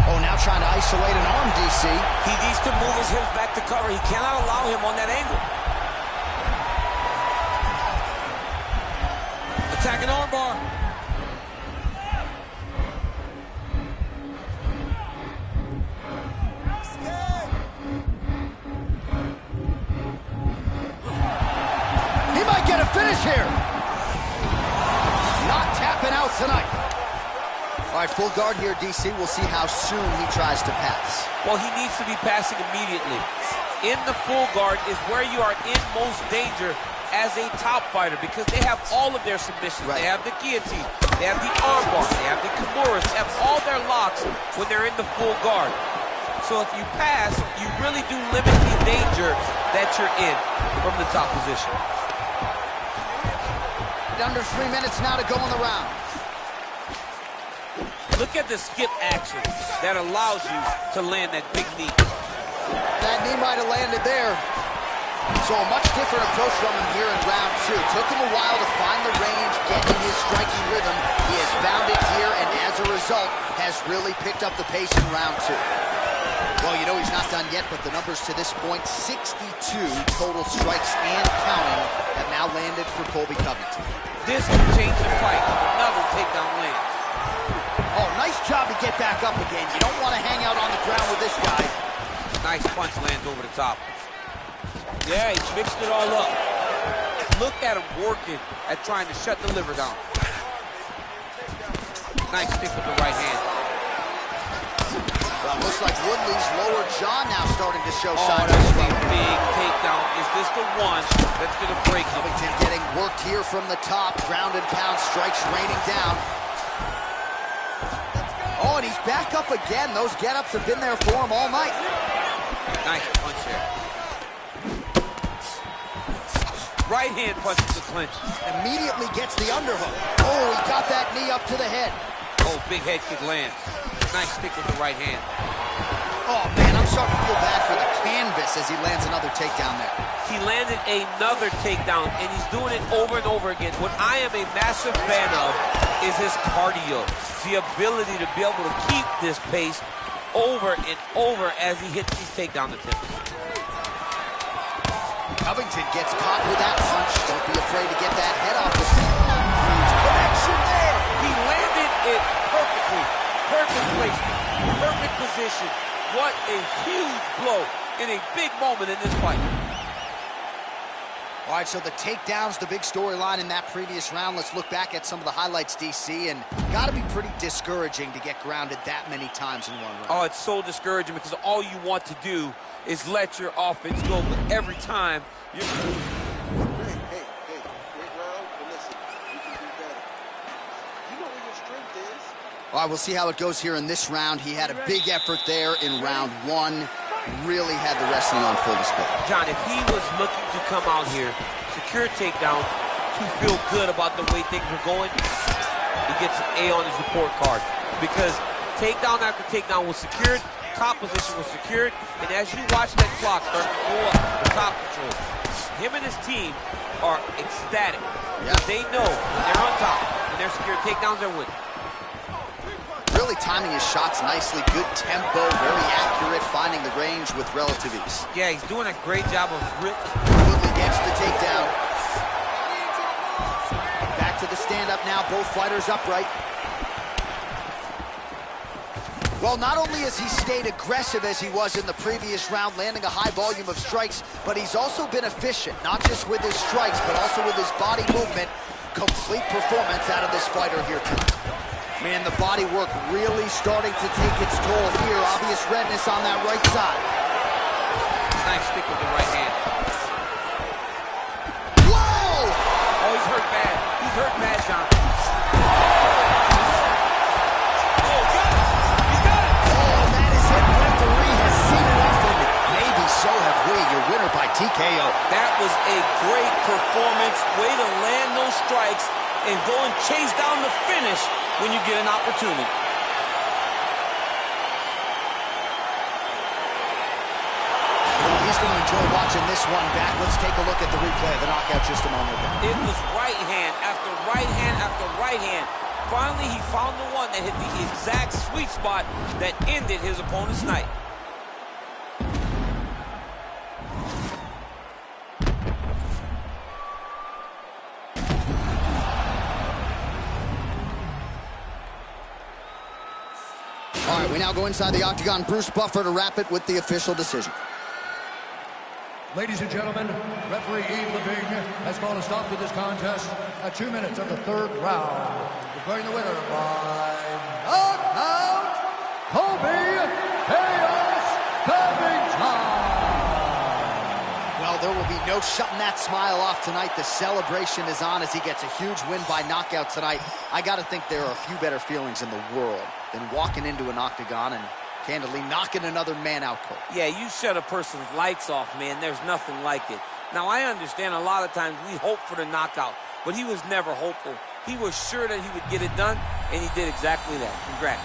Oh, now trying to isolate an arm, DC. He needs to move his hips back to cover. He cannot allow him on that angle. Attacking armbar. He might get a finish here. Not tapping out tonight. All right, full guard here, DC. We'll see how soon he tries to pass. Well, he needs to be passing immediately. In the full guard is where you are in most danger as a top fighter because they have all of their submissions. Right. They have the guillotine, they have the armbar, they have the kimuras, they have all their locks when they're in the full guard. So if you pass, you really do limit the danger that you're in from the top position. Under 3 minutes now to go in the round. Look at the skip action that allows you to land that big knee. That knee might have landed there. So a much different approach from him here in round 2. Took him a while to find the range, get in his striking rhythm. He has found it here, and as a result, has really picked up the pace in round 2. Well, you know he's not done yet, but the numbers to this point, 62 total strikes and counting, have now landed for Colby Covington. This can change the fight. Another takedown lands. Oh, nice job to get back up again. You don't want to hang out on the ground with this guy. Nice punch lands over the top. Yeah, he mixed it all up. Look at him working at trying to shut the liver down. Nice stick with the right hand. Well, looks like Woodley's lower jaw now starting to show Oh, signs of that's a swelling. big takedown. Is this the one that's going to break him? Covington getting worked here from the top. Ground and pound strikes raining down. Oh, and he's back up again. Those get-ups have been there for him all night. Nice punch there. Right hand punches the clinch. Immediately gets the underhook. Oh, he got that knee up to the head. Oh, big head kick lands. Nice stick with the right hand. Oh, man, I'm starting to feel bad for the canvas as he lands another takedown there. He landed another takedown, and he's doing it over and over again. What I am a massive fan of is his cardio, the ability to be able to keep this pace over and over as he hits these takedown attempts. Covington gets caught with that punch. Don't be afraid to get that head off. Huge connection there. He landed it perfectly. Perfect placement, perfect position. What a huge blow in a big moment in this fight. All right, so the takedowns, the big storyline in that previous round. Let's look back at some of the highlights, DC, and got to be pretty discouraging to get grounded that many times in one round. Oh, it's so discouraging because all you want to do is let your offense go, but every time you're... Hey, great round, but listen, we can do better. You know where your strength is. All All right, we'll see how it goes here in this round. He had a big effort there in round one. Really had the wrestling on full display. John, if he was looking to come out here, secure a takedown, to feel good about the way things were going, he gets an A on his report card. Because takedown after takedown was secured, top position was secured, and as you watch that clock start to go up, the top control, him and his team are ecstatic. Yeah. They know when they're on top, when they're secured takedowns, they're winning. Really timing his shots nicely. Good tempo, very accurate, finding the range with relative ease. Yeah, he's doing a great job of Woodley gets the takedown. Back to the stand-up now, both fighters upright. Well, not only has he stayed aggressive as he was in the previous round, landing a high volume of strikes, but he's also been efficient, not just with his strikes, but also with his body movement. Complete performance out of this fighter here tonight. Man, the body work really starting to take its toll here. Obvious redness on that right side. nice stick with the right hand. Whoa! Oh, he's hurt bad. He's hurt bad, John. By TKO. That was a great performance. Way to land those strikes and go and chase down the finish when you get an opportunity. He's going to enjoy watching this one back. Let's take a look at the replay of the knockout just a moment ago. It was right hand after right hand after right hand. Finally, he found the one that hit the exact sweet spot that ended his opponent's night. All right, we now go inside the octagon. Bruce Buffer to wrap it with the official decision. Ladies and gentlemen, referee Yves Lavigne has called a stop to this contest at 2 minutes of the third round, declaring the winner by knockout, Colby Chaos Covington. Well, there will be no shutting that smile off tonight. The celebration is on as he gets a huge win by knockout tonight. I got to think there are a few better feelings in the world than walking into an octagon and candidly knocking another man out cold. Yeah, you shut a person's lights off, man. There's nothing like it. Now, I understand a lot of times we hope for the knockout, but he was never hopeful. He was sure that he would get it done, and he did exactly that. Congrats.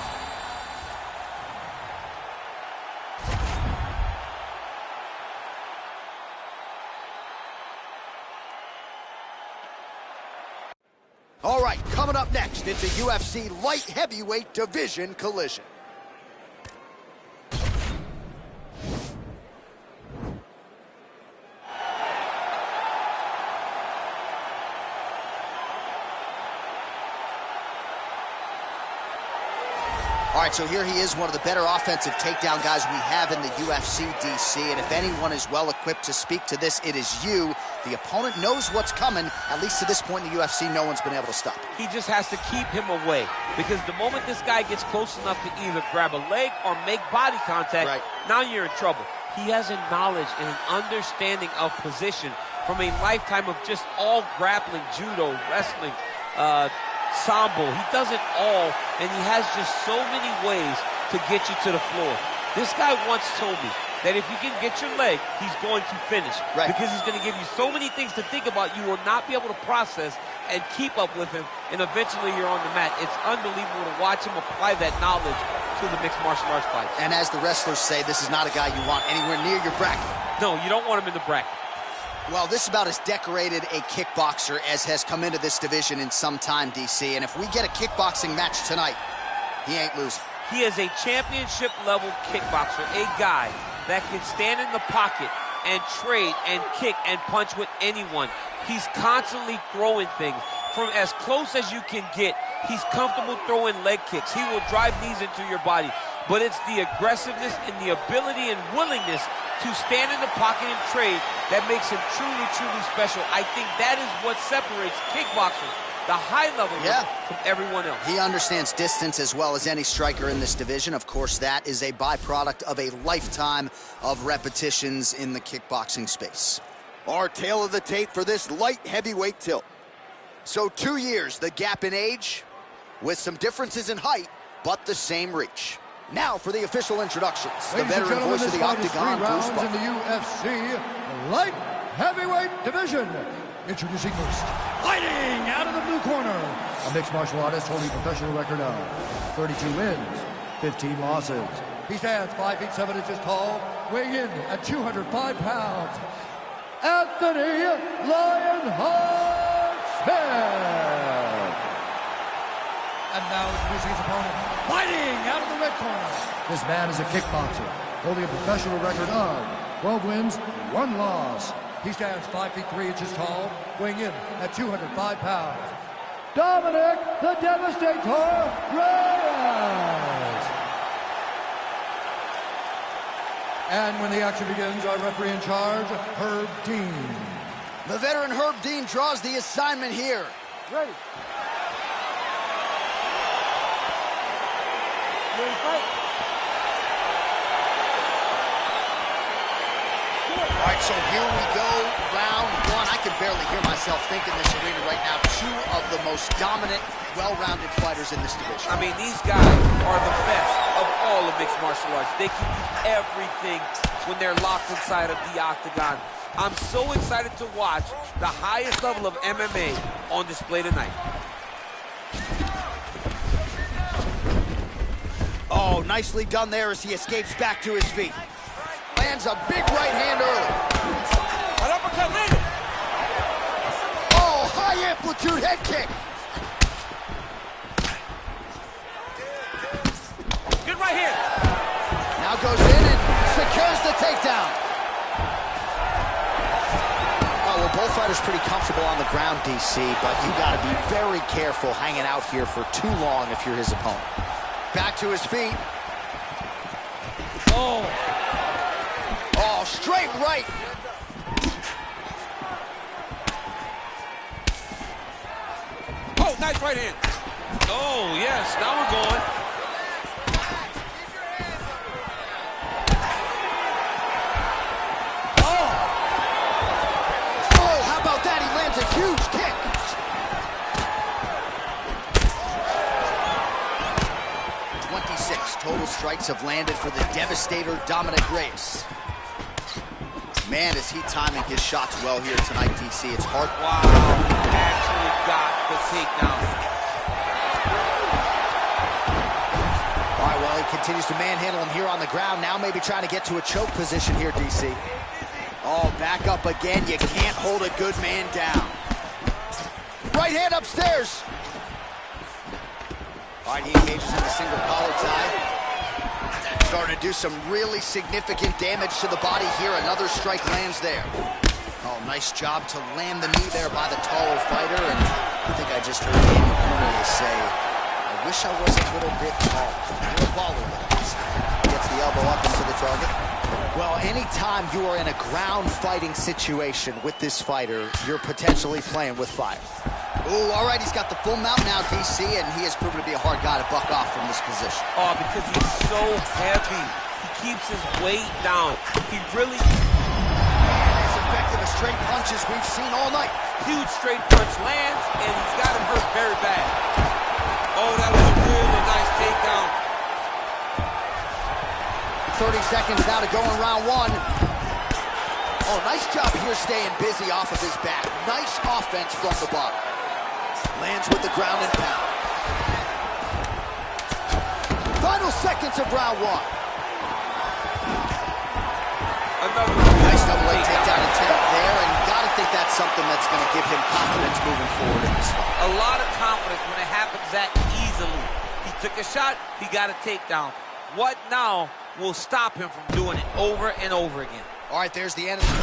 All right, coming up next, it's a UFC light heavyweight division collision. All right, so here he is, one of the better offensive takedown guys we have in the UFC, DC. And if anyone is well-equipped to speak to this, it is you. The opponent knows what's coming. At least to this point in the UFC, no one's been able to stop him. He just has to keep him away, because the moment this guy gets close enough to either grab a leg or make body contact, now you're in trouble. He has a knowledge and an understanding of position from a lifetime of just all grappling, judo, wrestling, sambo. He does it all, and he has just so many ways to get you to the floor. This guy once told me that if you can get your leg, he's going to finish. Because he's going to give you so many things to think about, you will not be able to process and keep up with him, and eventually you're on the mat. It's unbelievable to watch him apply that knowledge to the mixed martial arts fights. And as the wrestlers say, this is not a guy you want anywhere near your bracket. No, you don't want him in the bracket. Well, this is about as decorated a kickboxer as has come into this division in some time, DC. And if we get a kickboxing match tonight, he ain't losing. He is a championship-level kickboxer, a guy that can stand in the pocket and trade and kick and punch with anyone. He's constantly throwing things from as close as you can get. He's comfortable throwing leg kicks. He will drive knees into your body. But it's the aggressiveness and the ability and willingness to stand in the pocket and trade that makes him truly, truly special. I think that is what separates kickboxers, the high level, from everyone else. He understands distance as well as any striker in this division. Of course, that is a byproduct of a lifetime of repetitions in the kickboxing space. Our tail of the tape for this light heavyweight tilt. So 2 years, the gap in age, with some differences in height, but the same reach. Now for the official introductions. Ladies The veteran voice of the Octagon, Bruce in the UFC light heavyweight division. Introducing first, fighting out of the blue corner, a mixed martial artist holding a professional record of 32 wins, 15 losses. He stands 5 feet 7 inches tall, weighing in at 205 pounds. Anthony Lionheart Smith. And now introducing his opponent, fighting out of the red corner. This man is a kickboxer, holding a professional record of 12 wins, 1 loss. He stands 5 feet 3 inches tall, weighing in at 205 pounds. Dominic the Devastator Reyes. And when the action begins, our referee in charge, Herb Dean. The veteran Herb Dean draws the assignment here. Ready. Ready to fight? All right, so here we go, round 1. I can barely hear myself think in this arena right now. 2 of the most dominant, well-rounded fighters in this division. I mean, these guys are the best of all of mixed martial arts. They can do everything when they're locked inside of the octagon. I'm so excited to watch the highest level of MMA on display tonight. Oh, nicely done there as he escapes back to his feet. Lands a big right hand early. An uppercut later. Oh, high amplitude head kick. Good right hand. Now goes in and secures the takedown. Oh, well, both fighters pretty comfortable on the ground, DC, but you got to be very careful hanging out here for too long if you're his opponent. Back to his feet. Oh. Oh, straight right. Oh, nice right hand. Oh, yes, now we're going. Oh, how about that? He lands a huge kick. Total strikes have landed for the Devastator, Dominic Reyes. Man, is he timing his shots well here tonight, DC. It's hard. Wow, actually got the takedown. All right, well, he continues to manhandle him here on the ground. Now maybe trying to get to a choke position here, DC. Oh, back up again. You can't hold a good man down. Right hand upstairs. All right, he engages in the single collar tie. Starting to do some really significant damage to the body here. Another strike lands there. Oh, nice job to land the knee there by the taller fighter. And I think I just heard Daniel Cormier say, I wish I was a little bit taller. You're a baller, though. Gets the elbow up into the target. Well, anytime you are in a ground fighting situation with this fighter, you're potentially playing with fire. Ooh, all right, he's got the full mount now, DC, and he has proven to be a hard guy to buck off from this position. Oh, because he's so heavy. He keeps his weight down. He really... As effective as straight punches we've seen all night. Huge straight punch lands, and he's got him hurt very bad. Oh, that was a really nice takedown. 30 seconds now to go in round 1. Oh, nice job here staying busy off of his back. Nice offense from the bottom. Lands with the ground and pound. Final seconds of round 1. Another Nice double leg takedown attempt there, and gotta think that's something that's gonna give him confidence moving forward in this fight. A lot of confidence when it happens that easily. He took a shot, he got a takedown. What now will stop him from doing it over and over again? All right, there's the end of the...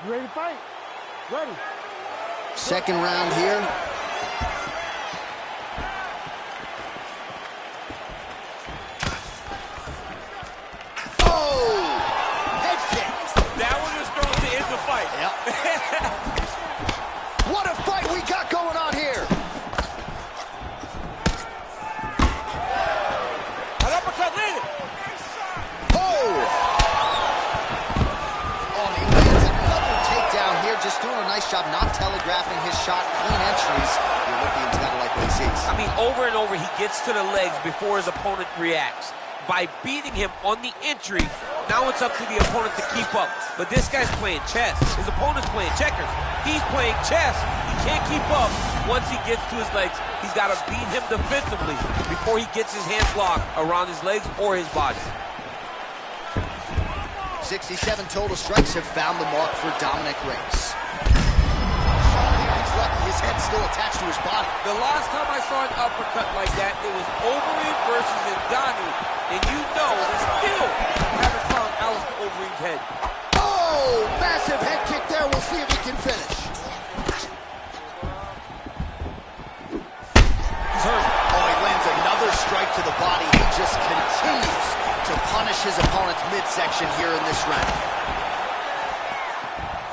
You ready to fight? Ready. Second round here. Oh! Head kick. That one was thrown to end the fight. Yep. What a fight we got going on here. An uppercut landed. Oh! nice job not telegraphing his shot. Clean entries. The Olympian's got to like what he sees. I mean, over and over, he gets to the legs before his opponent reacts. By beating him on the entry, now it's up to the opponent to keep up. But this guy's playing chess. His opponent's playing checkers. He's playing chess. He can't keep up. Once he gets to his legs, he's got to beat him defensively before he gets his hands locked around his legs or his body. 67 total strikes have found the mark for Dominick Reyes. He's lucky his head's still attached to his body. The last time I saw an uppercut like that, it was Overeem versus Ngannou, and you know they still haven't found Alistair Overeem's head. Oh, massive head kick there. We'll see if he can finish. He's hurt. Oh, he lands another strike to the body. He just continues to punish his opponent's midsection here in this round.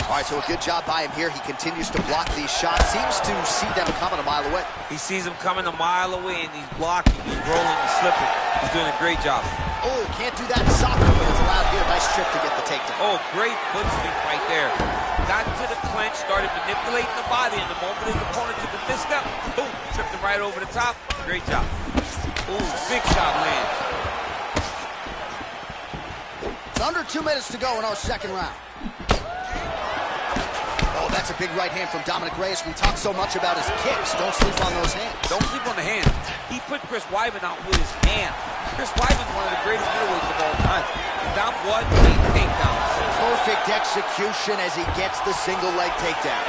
All right, so a good job by him here. He continues to block these shots. Seems to see them coming a mile away. He sees them coming a mile away, and he's blocking, he's rolling, he's slipping. He's doing a great job. Oh, can't do that in soccer, but it's allowed here. Nice trip to get the takedown. Oh, great foot sweep right there. Got into the clinch, started manipulating the body, and the moment his opponent took a misstep, boom, tripped him right over the top. Great job. Ooh, big shot lands. It's under 2 minutes to go in our second round. Oh, that's a big right hand from Dominick Reyes. We talk so much about his kicks. Don't sleep on those hands. Don't sleep on the hands. He put Chris Weidman out with his hand. Chris Weidman's one of the greatest middleweights of all time. Down 1, 8 takedowns. Perfect execution as he gets the single leg takedown.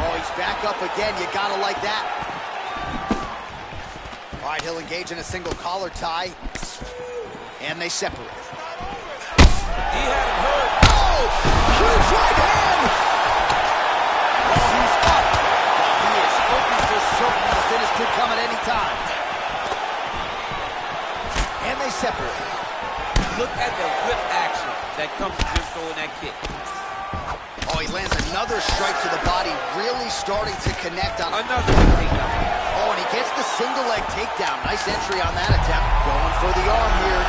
Oh, he's back up again. You gotta like that. All right, he'll engage in a single collar tie. And they separate. He had him hurt. Oh! Huge right hand! Well, he's up. But he is hoping for certain the finish could come at any time. And they separate. Look at the whip action that comes from him throwing that kick. Oh, he lands another strike to the body, really starting to connect on Another takedown. Oh, and he gets the single leg takedown. Nice entry on that attempt. Going for the arm here.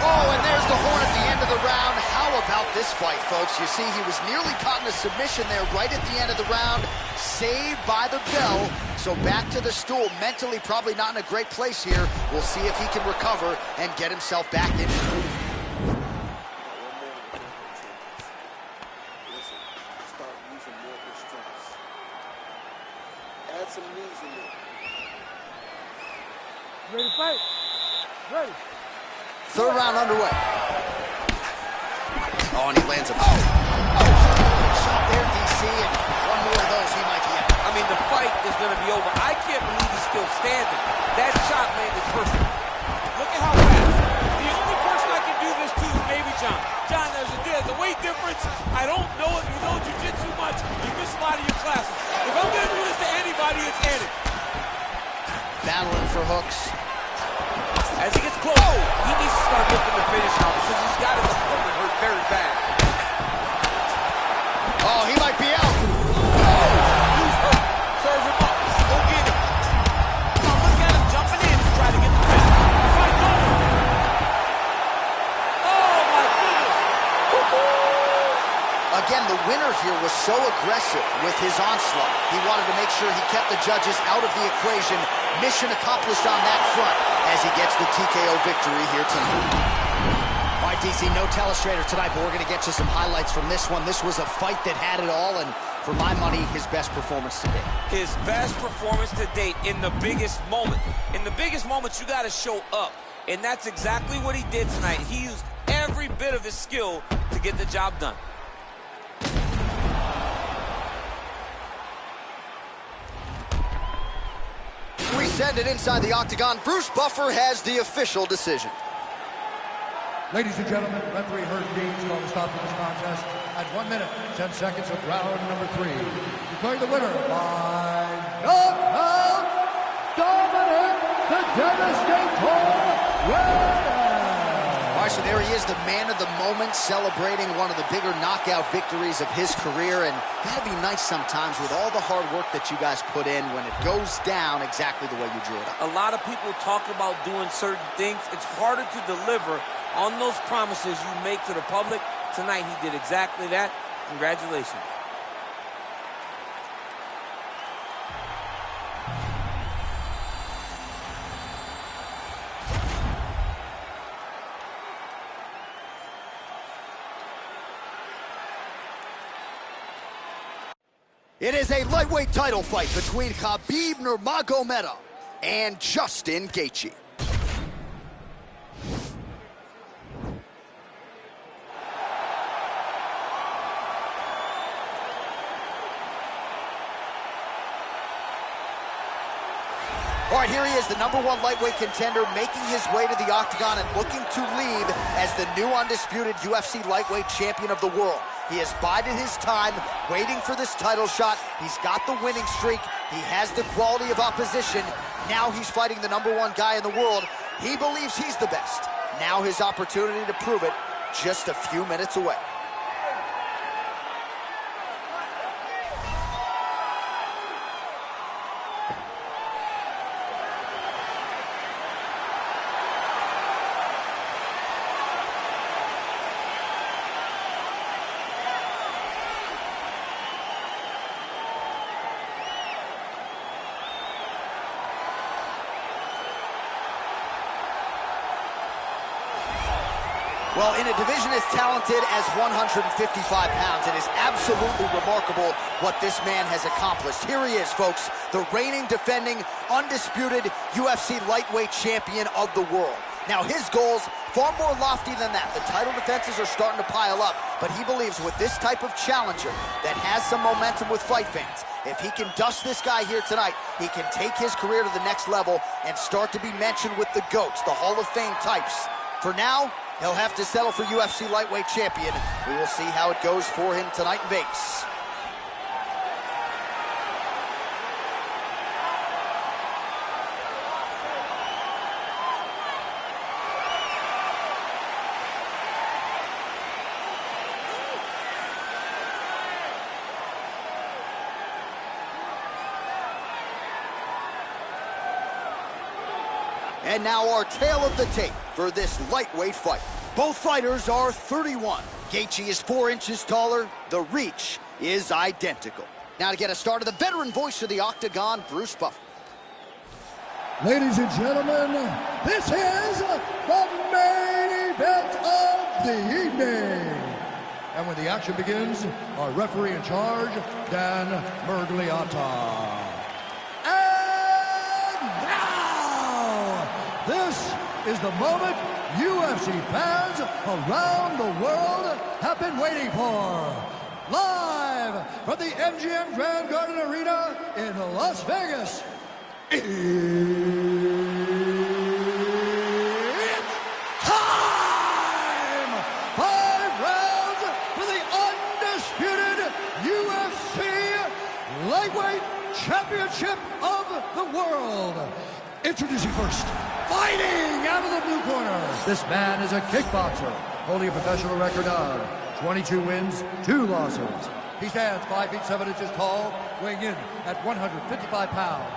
Oh, and there's the horn at the end of the round. How about this fight, folks? You see, he was nearly caught in a submission there right at the end of the round. Saved by the bell. So back to the stool. Mentally probably not in a great place here. We'll see if he can recover and get himself back in. Listen, start using more of his strengths. Add some knees in there. Ready to fight? Ready. Third round underway. Oh, and he lands a shot there, DC, and one more of those, he might be out. I mean, the fight is going to be over. I can't believe he's still standing. That shot landed perfect. Look at how fast. The only person I can do this to is maybe John. John, there's a weight difference. I don't know if you know jiu-jitsu much. You miss a lot of your classes. If I'm going to do this to anybody, it's Eddie. Battling for hooks. As he gets close, he needs to start looking to finish now because he's got his opponent hurt very bad. Oh, he might be out. He's hurt. Serve him up. Go get him. Now look at him jumping in to try to get the finish. The fight's over. Oh, my goodness. Again, the winner here was so aggressive with his onslaught. He wanted to make sure he kept the judges out of the equation. Mission accomplished on that front as he gets the TKO victory here tonight. All right, DC, no telestrator tonight, but we're going to get you some highlights from this one. This was a fight that had it all, and for my money, his best performance to date. His best performance to date in the biggest moment. In the biggest moments, you got to show up, and that's exactly what he did tonight. He used every bit of his skill to get the job done. We send it inside the octagon. Bruce Buffer has the official decision. Ladies and gentlemen, referee Herb Dean's going to stop this contest at 1 minute, 10 seconds of round number 3. Declaring the winner by knockout, Dominick the Devastator Reyes. All right, so there he is, the man of the moment, celebrating one of the bigger knockout victories of his career. And gotta be nice sometimes with all the hard work that you guys put in when it goes down exactly the way you drew it up. A lot of people talk about doing certain things. It's harder to deliver on those promises you make to the public. Tonight, he did exactly that. Congratulations. It is a lightweight title fight between Khabib Nurmagomedov and Justin Gaethje. All right, here he is, the #1 lightweight contender, making his way to the octagon and looking to leave as the new undisputed UFC lightweight champion of the world. He has bided his time, waiting for this title shot. He's got the winning streak. He has the quality of opposition. Now he's fighting the #1 guy in the world. He believes he's the best. Now his opportunity to prove it, just a few minutes away. Well, in a division as talented as 155 pounds, it is absolutely remarkable what this man has accomplished. Here he is, folks, the reigning, defending, undisputed UFC lightweight champion of the world. Now, his goals, far more lofty than that. The title defenses are starting to pile up, but he believes with this type of challenger that has some momentum with fight fans, if he can dust this guy here tonight, he can take his career to the next level and start to be mentioned with the GOATs, the Hall of Fame types. For now, he'll have to settle for UFC lightweight champion. We will see how it goes for him tonight in Vegas. And now our tale of the tape for this lightweight fight. Both fighters are 31. Gaethje is 4 inches taller. The reach is identical. Now to get us started, the veteran voice of the Octagon, Bruce Buffer. Ladies and gentlemen, this is the main event of the evening. And when the action begins, our referee in charge, Dan Miragliotta. And now, this is the moment UFC fans around the world have been waiting for. Live from the MGM Grand Garden Arena in Las Vegas, it's time! 5 rounds for the undisputed UFC Lightweight Championship of the world. Introducing first, fighting out of the blue corner. This man is a kickboxer, holding a professional record of 22 wins, 2 losses. He stands 5 feet 7 inches tall, weighing in at 155 pounds.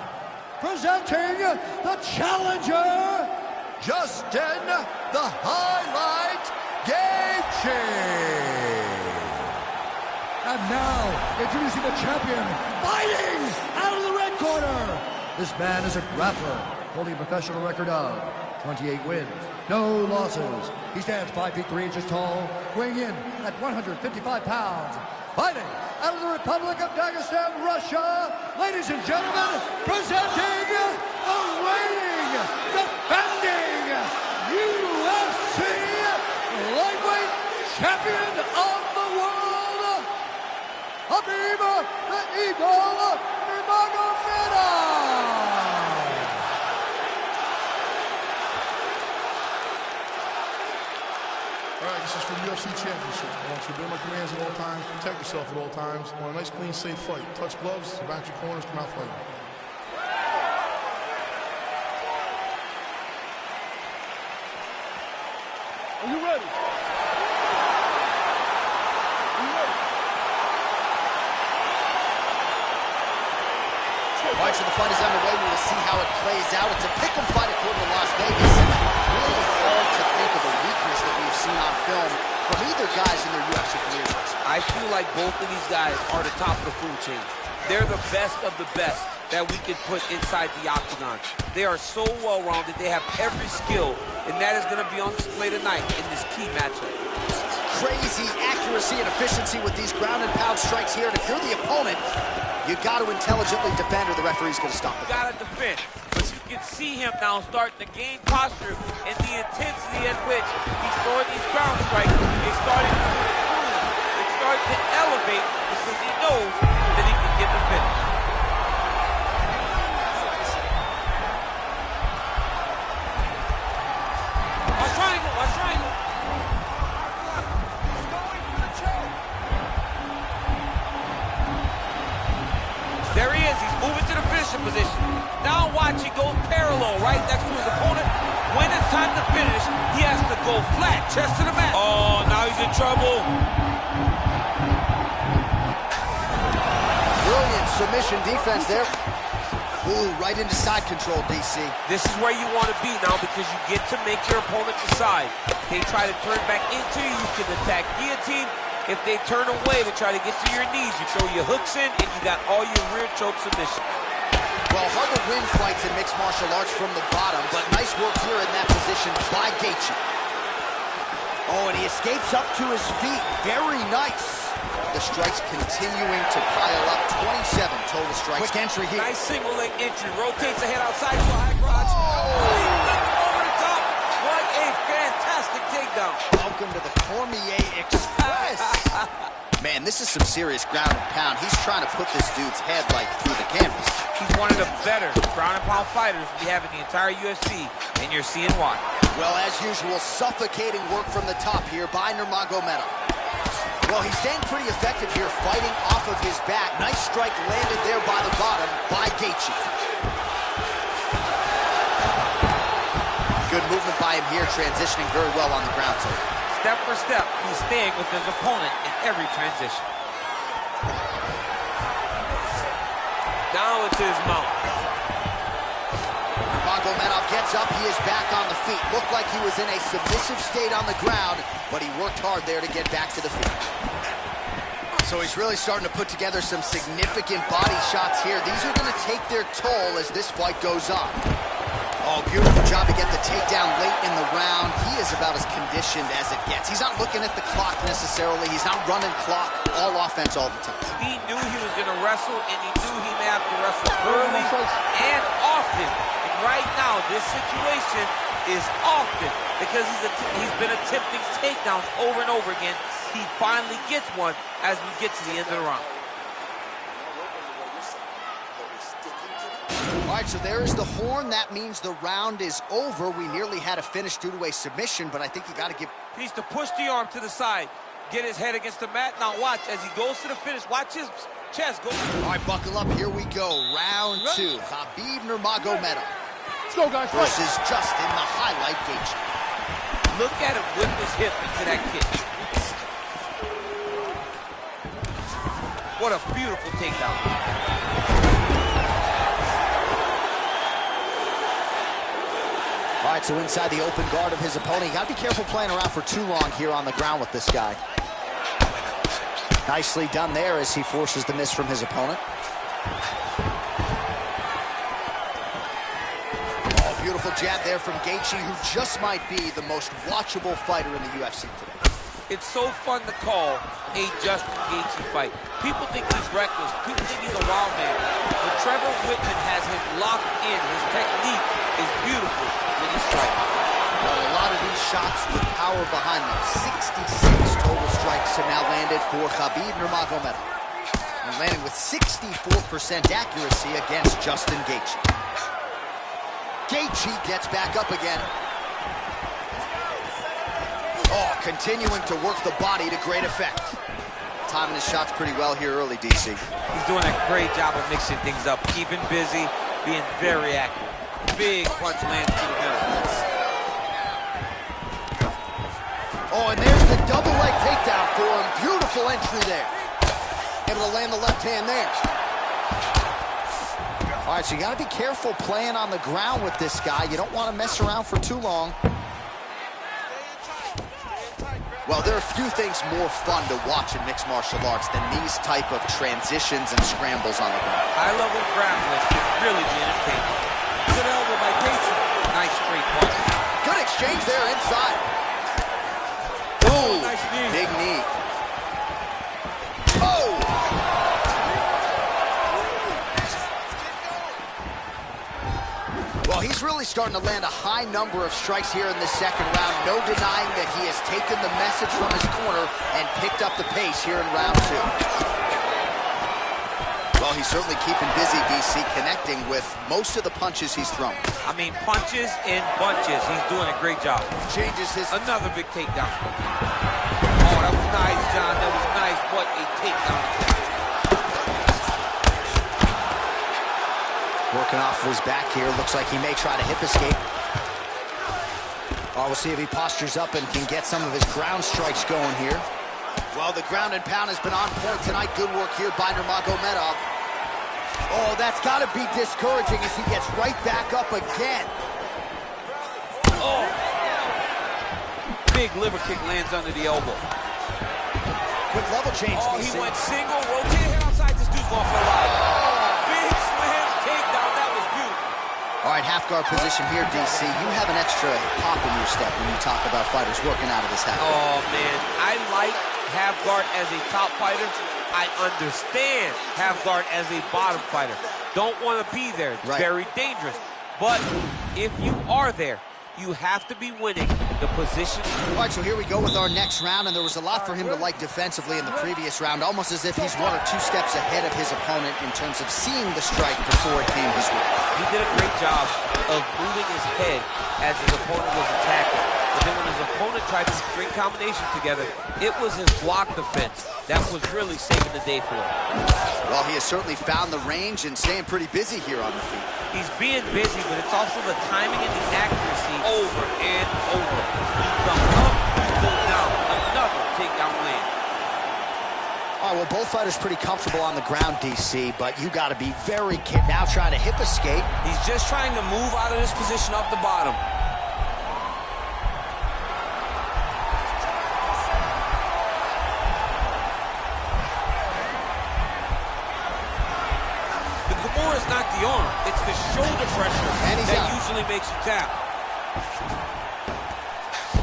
Presenting the challenger, Justin the Highlight Gaethje. And now, introducing the champion, fighting out of the red corner. This man is a grappler, holding a professional record of 28 wins, no losses. He stands 5 feet 3 inches tall, weighing in at 155 pounds. Fighting out of the Republic of Dagestan, Russia, ladies and gentlemen, presenting the reigning, defending UFC lightweight champion of the world, Khabib the Eagle Nurmagomedov. All right, this is for the UFC Championship. I want you to obey my commands at all times, protect yourself at all times. I want a nice, clean, safe fight. Touch gloves, back your corners, come out fighting. Are you ready? All right, so the fight is underway. We will see how it plays out. It's a pick'em fight according to Las Vegas. Really hard to think of a weakness that we've seen on film from either guys in their UFC careers. I feel like both of these guys are the top of the food chain. They're the best of the best that we can put inside the octagon. They are so well-rounded. They have every skill, and that is going to be on display tonight in this key matchup. Crazy accuracy and efficiency with these ground and pound strikes here. And if you're the opponent, you got to intelligently defend or the referee's going to stop it. You got to defend. But you can see him now starting to gain posture and the intensity at which he's throwing these ground strikes. It's starting to improve. It's starting to elevate because he knows that he can get the finish. Watch triangle, watch triangle. There he is. He's moving to the finishing position. Now watch, he goes parallel right next to his opponent. When it's time to finish, he has to go flat, chest to the mat. Oh, now he's in trouble. Brilliant submission defense there. Ooh, right into side control, DC. This is where you want to be now because you get to make your opponent decide. They try to turn back into you, you can attack guillotine. If they turn away to try to get to your knees, you throw your hooks in and you got all your rear choke submission. Well, hard to win fights in mixed martial arts from the bottom, but nice work here in that position by Gaethje. Oh, and he escapes up to his feet. Very nice. The strikes continuing to pile up. 27 total strikes. Quick entry here. Nice single leg entry. Rotates the head outside to a high crotch. Oh! Over the top. What a fantastic takedown. Welcome to the Cormier Express. Man, this is some serious ground and pound. He's trying to put this dude's head like through the canvas. He's one of the better ground and pound fighters we have in the entire UFC, and you're seeing why. Well, as usual, suffocating work from the top here by Nurmagomedov. Well, he's staying pretty effective here, fighting off of his back. Nice strike landed there by the bottom by Gaethje. Good movement by him here, transitioning very well on the ground. Step for step, he's staying with his opponent in every transition. Now it's his mount. Nurmagomedov gets up, he is back on the feet. Looked like he was in a submissive state on the ground, but he worked hard there to get back to the feet. So he's really starting to put together some significant body shots here. These are going to take their toll as this fight goes on. Oh, beautiful job to get the takedown late in the round. He is about as conditioned as it gets. He's not looking at the clock necessarily. He's not running clock, all offense all the time. He knew he was going to wrestle, and he knew he may have to wrestle early and often. And right now, this situation is often because he's been attempting takedowns over and over again. He finally gets one as we get to the end of the round. All right, so there is the horn. That means the round is over. We nearly had a finish due to a submission, but I think you got to give... He needs to push the arm to the side, get his head against the mat. Now watch, as he goes to the finish, watch his chest go. All right, buckle up. Here we go. Round two. Khabib Nurmagomedov. Let's go, guys. Versus Justin, the highlight Gaethje. Look at him whip his hip into that kick. What a beautiful takedown. All right, so inside the open guard of his opponent. You got to be careful playing around for too long here on the ground with this guy. Nicely done there as he forces the miss from his opponent. Oh, beautiful jab there from Gaethje, who just might be the most watchable fighter in the UFC today. It's so fun to call a Justin Gaethje fight. People think he's reckless. People think he's a wild man. But Trevor Whitman has him locked in. His technique is beautiful when he strikes. Well, a lot of these shots with power behind them. 66 total strikes have now landed for Khabib Nurmagomedov. And landing with 64% accuracy against Justin Gaethje. Gaethje gets back up again. Oh, continuing to work the body to great effect. Timing his shots pretty well here early, DC. He's doing a great job of mixing things up, keeping busy, being very active. Big punch lands to the middle. Oh, and there's the double leg takedown for him. Beautiful entry there. Able to land the left hand there. All right, so you got to be careful playing on the ground with this guy. You don't want to mess around for too long. Well, there are few things more fun to watch in mixed martial arts than these type of transitions and scrambles on the ground. High-level grappling can really be entertaining. Good elbow by Gaethje. Nice straight punch. Good exchange there inside. Ooh, nice knee. Big knee. Oh! Well, he's really starting to land a high number of strikes here in the second round. No denying that he has taken the message from his corner and picked up the pace here in round 2. Well, he's certainly keeping busy, DC, connecting with most of the punches he's thrown. I mean, punches in bunches. He's doing a great job. Changes his... Another big takedown. Oh, that was nice, John. That was nice. What a takedown. Working off of his back here. Looks like he may try to hip escape. Oh, we'll see if he postures up and can get some of his ground strikes going here. Well, the ground and pound has been on point tonight. Good work here by Nurmagomedov. Oh, that's got to be discouraging as he gets right back up again. Oh! Big liver kick lands under the elbow. Quick level change. Oh, DC. he went single, rotate here outside. This dude's going for a life. Big slam takedown. That was beautiful. All right, half guard position here, DC. You have an extra pop in your step when you talk about fighters working out of this half guard. Oh, man. I like half guard as a top fighter. I understand half guard as a bottom fighter. Don't want to be there. It's very dangerous. But if you are there, you have to be winning the position. All right, so here we go with our next round, and there was a lot for him to like defensively in the previous round, almost as if he's 1 or 2 steps ahead of his opponent in terms of seeing the strike before it came his way. He did a great job of moving his head as his opponent was attacking. But then when his opponent tried to string combinations together, it was his block defense that was really saving the day for him. Well, he has certainly found the range and staying pretty busy here on the feet. He's being busy, but it's also the timing and the accuracy over and over. You come up, you go down. Another takedown land. All right, well, both fighters pretty comfortable on the ground, DC, but you got to be very careful. Now trying to hip escape. He's just trying to move out of this position up the bottom. It's not the arm, it's the shoulder pressure that usually makes you tap.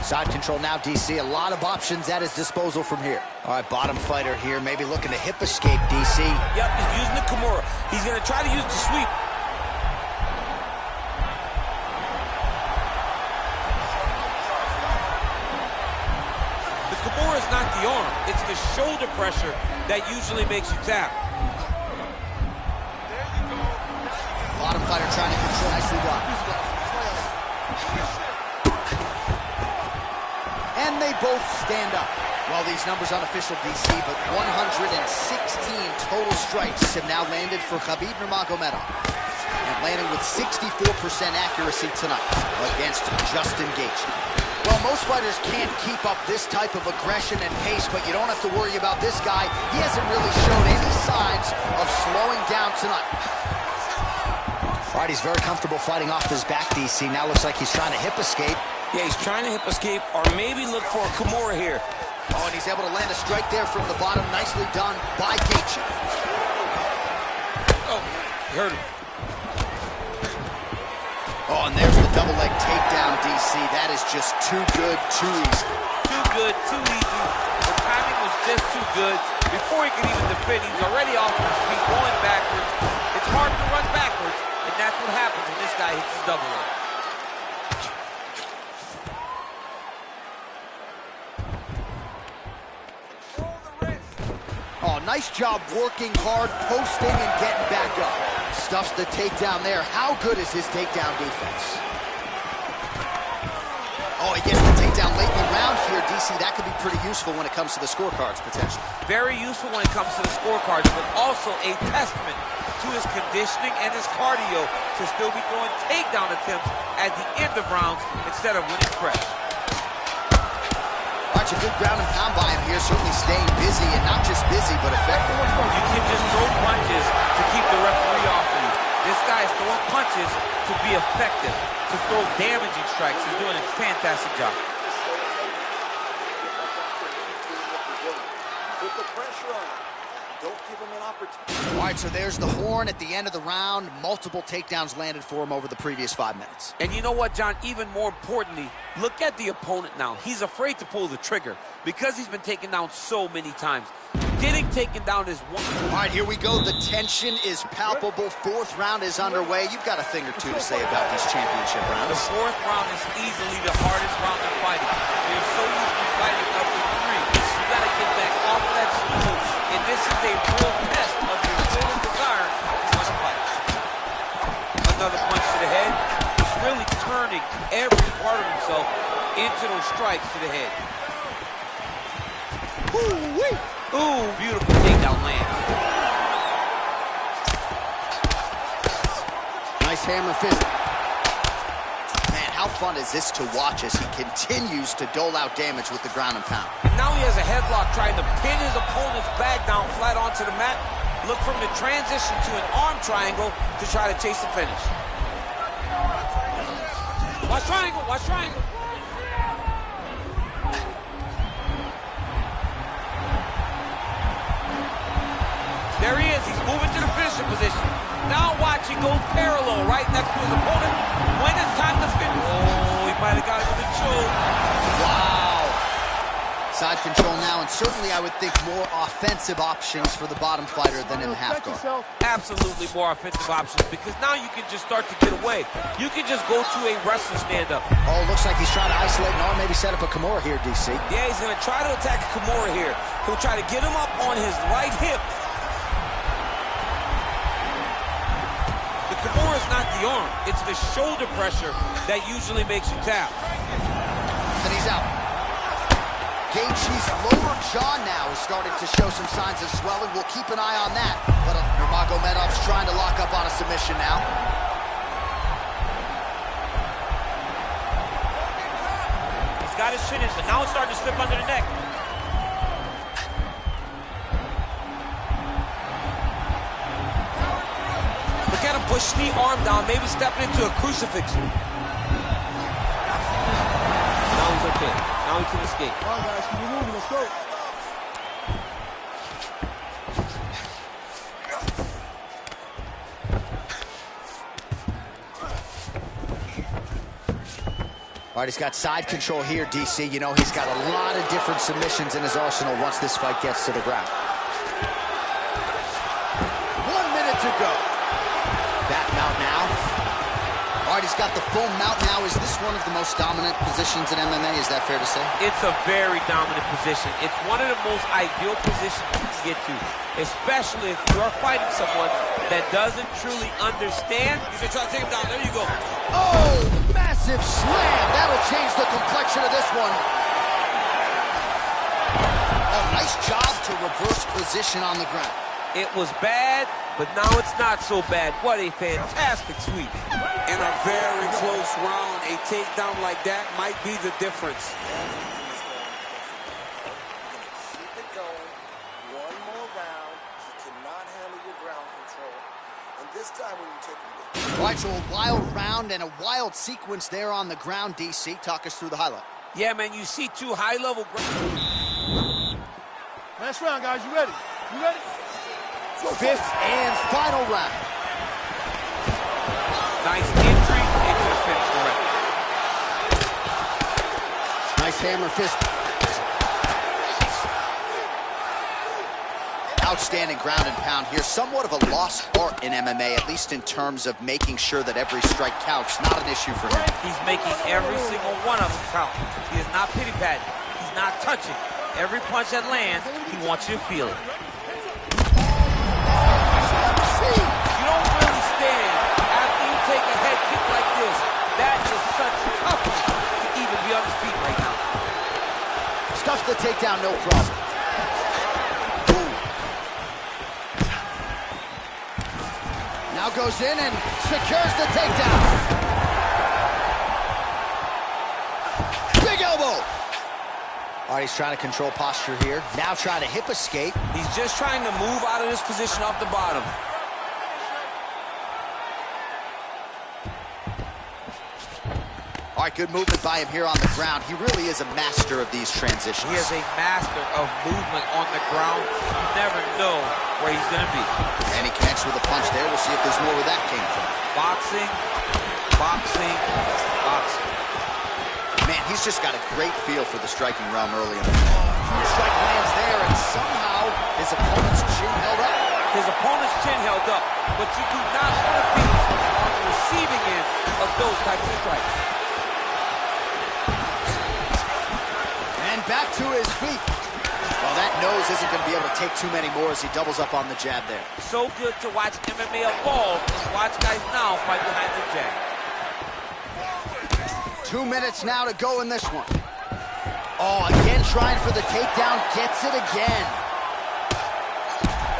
Side control now, DC. A lot of options at his disposal from here. All right, bottom fighter here, maybe looking to hip escape, DC. Yep, he's using the Kimura. He's going to try to use the sweep. The Kimura is not the arm, it's the shoulder pressure that usually makes you tap. Bottom fighter trying to control. Nicely blocked. And they both stand up. Well, these numbers unofficial, DC, but 116 total strikes have now landed for Khabib Nurmagomedov. And landing with 64% accuracy tonight against Justin Gaethje. Well, most fighters can't keep up this type of aggression and pace, but you don't have to worry about this guy. He hasn't really shown any signs of slowing down tonight. All right, he's very comfortable fighting off his back, DC. Now looks like he's trying to hip escape. Yeah, he's trying to hip escape or maybe look for a Kimura here. Oh, and he's able to land a strike there from the bottom. Nicely done by Gaethje. Oh, hurt him. Oh, and there's the double leg takedown, DC. That is just too good, too easy. Too good, too easy. The timing was just too good. Before he could even defend, he was already off his feet, going backwards. It's hard to run backwards. And that's what happens when this guy hits his double leg. Oh, nice job working hard, posting, and getting back up. Stuffs the takedown there. How good is his takedown defense? Oh, he gets the takedown late in the round here, DC. That could be pretty useful when it comes to the scorecards, potentially. Very useful when it comes to the scorecards, but also a testament to his conditioning and his cardio to still be throwing takedown attempts at the end of rounds instead of winning fresh. Watch a good ground and pound by him here, certainly staying busy, and not just busy, but effective. You can just throw punches to keep the referee off of you. This guy punches to be effective, to throw damaging strikes. He's doing a fantastic job. Put the pressure on him. Don't give him an opportunity. All right, so there's the horn at the end of the round. Multiple takedowns landed for him over the previous 5 minutes. And you know what, John? Even more importantly, look at the opponent now. He's afraid to pull the trigger because he's been taken down so many times. Getting taken down is one. All right, here we go. The tension is palpable. Fourth round is underway. You've got a thing or two to say about these championship rounds. The fourth round is easily the hardest round in fighting. You're so used to fighting up to 3. You got to get back off that stool. And this is a real test of your will and desire to win a fight. Another punch to the head. He's really turning every part of himself into those strikes to the head. Woo-wee! Ooh, beautiful takedown land. Nice hammer fist. Man, how fun is this to watch as he continues to dole out damage with the ground and pound. Now he has a headlock trying to pin his opponent's back down flat onto the mat. Look for him to transition to an arm triangle to try to chase the finish. Watch triangle, watch triangle. There he is, he's moving to the finishing position. Now watch, he goes parallel right next to his opponent. When it's time to finish, oh, he might have got him with a choke. Wow. Side control now, and certainly I would think more offensive options for the bottom fighter than in the half guard. Absolutely more offensive options, because now you can just start to get away. You can just go to a wrestler stand-up. Oh, looks like he's trying to isolate an arm, maybe set up a Kimura here, DC. Yeah, he's going to try to attack Kimura here. He'll try to get him up on his right hip. The Kimura is not the arm. It's the shoulder pressure that usually makes you tap. And he's out. Gaethje's lower jaw now is starting to show some signs of swelling. We'll keep an eye on that. But Nurmagomedov's trying to lock up on a submission now. He's got his finish, but now it's starting to slip under the neck. Look at him push the arm down, maybe stepping into a crucifix. Now he's okay. Now he can escape. Come on, guys, keep moving. Let's go. All right, he's got side control here, DC. You know, he's got a lot of different submissions in his arsenal once this fight gets to the ground. 1 minute to go. Back mount now. All right, he's got the full mount now. Is this one of the most dominant positions in MMA? Is that fair to say? It's a very dominant position. It's one of the most ideal positions you can get to, especially if you're fighting someone that doesn't truly understand. You can try to take him down. There you go. Oh, massive slam. That'll change the complexion of this one. Oh, nice job to reverse position on the ground. It was bad, but now it's not so bad. What a fantastic sweep. In a very close round, a takedown like that might be the difference. Keep it going. One more round. He cannot handle your ground control. And this time when you take him. All right, so a wild round and a wild sequence there on the ground, DC. Talk us through the highlight. Yeah, man, you see two high-level... Last round, guys. You ready? You ready? Fifth and final round. Nice entry into the finish direct. Nice hammer fist. Outstanding ground and pound here. Somewhat of a lost art in MMA, at least in terms of making sure that every strike counts. Not an issue for him. He's making every single one of them count. He is not pity-patting. He's not touching. Every punch that lands, he wants you to feel it. You don't really stand after you take a head kick like this. That is such toughness to even be on his feet right now. Stuffs the takedown, no problem. Ooh. Now goes in and secures the takedown. Big elbow. All right, he's trying to control posture here. Now trying to hip escape. He's just trying to move out of this position off the bottom. right, good movement by him here on the ground. He really is a master of these transitions. He is a master of movement on the ground. You never know where he's going to be. And he connects with a punch there. We'll see if there's more where that came from. Boxing, boxing, boxing. Man, he's just got a great feel for the striking realm early in the strike lands there, and somehow his opponent's chin held up. His opponent's chin held up, but you do not want to be on the receiving end of those types of strikes. And back to his feet. Well, that nose isn't going to be able to take too many more as he doubles up on the jab there. So good to watch MMA evolve and watch guys now fight behind the jab. 2 minutes now to go in this one. Oh, again trying for the takedown, gets it again.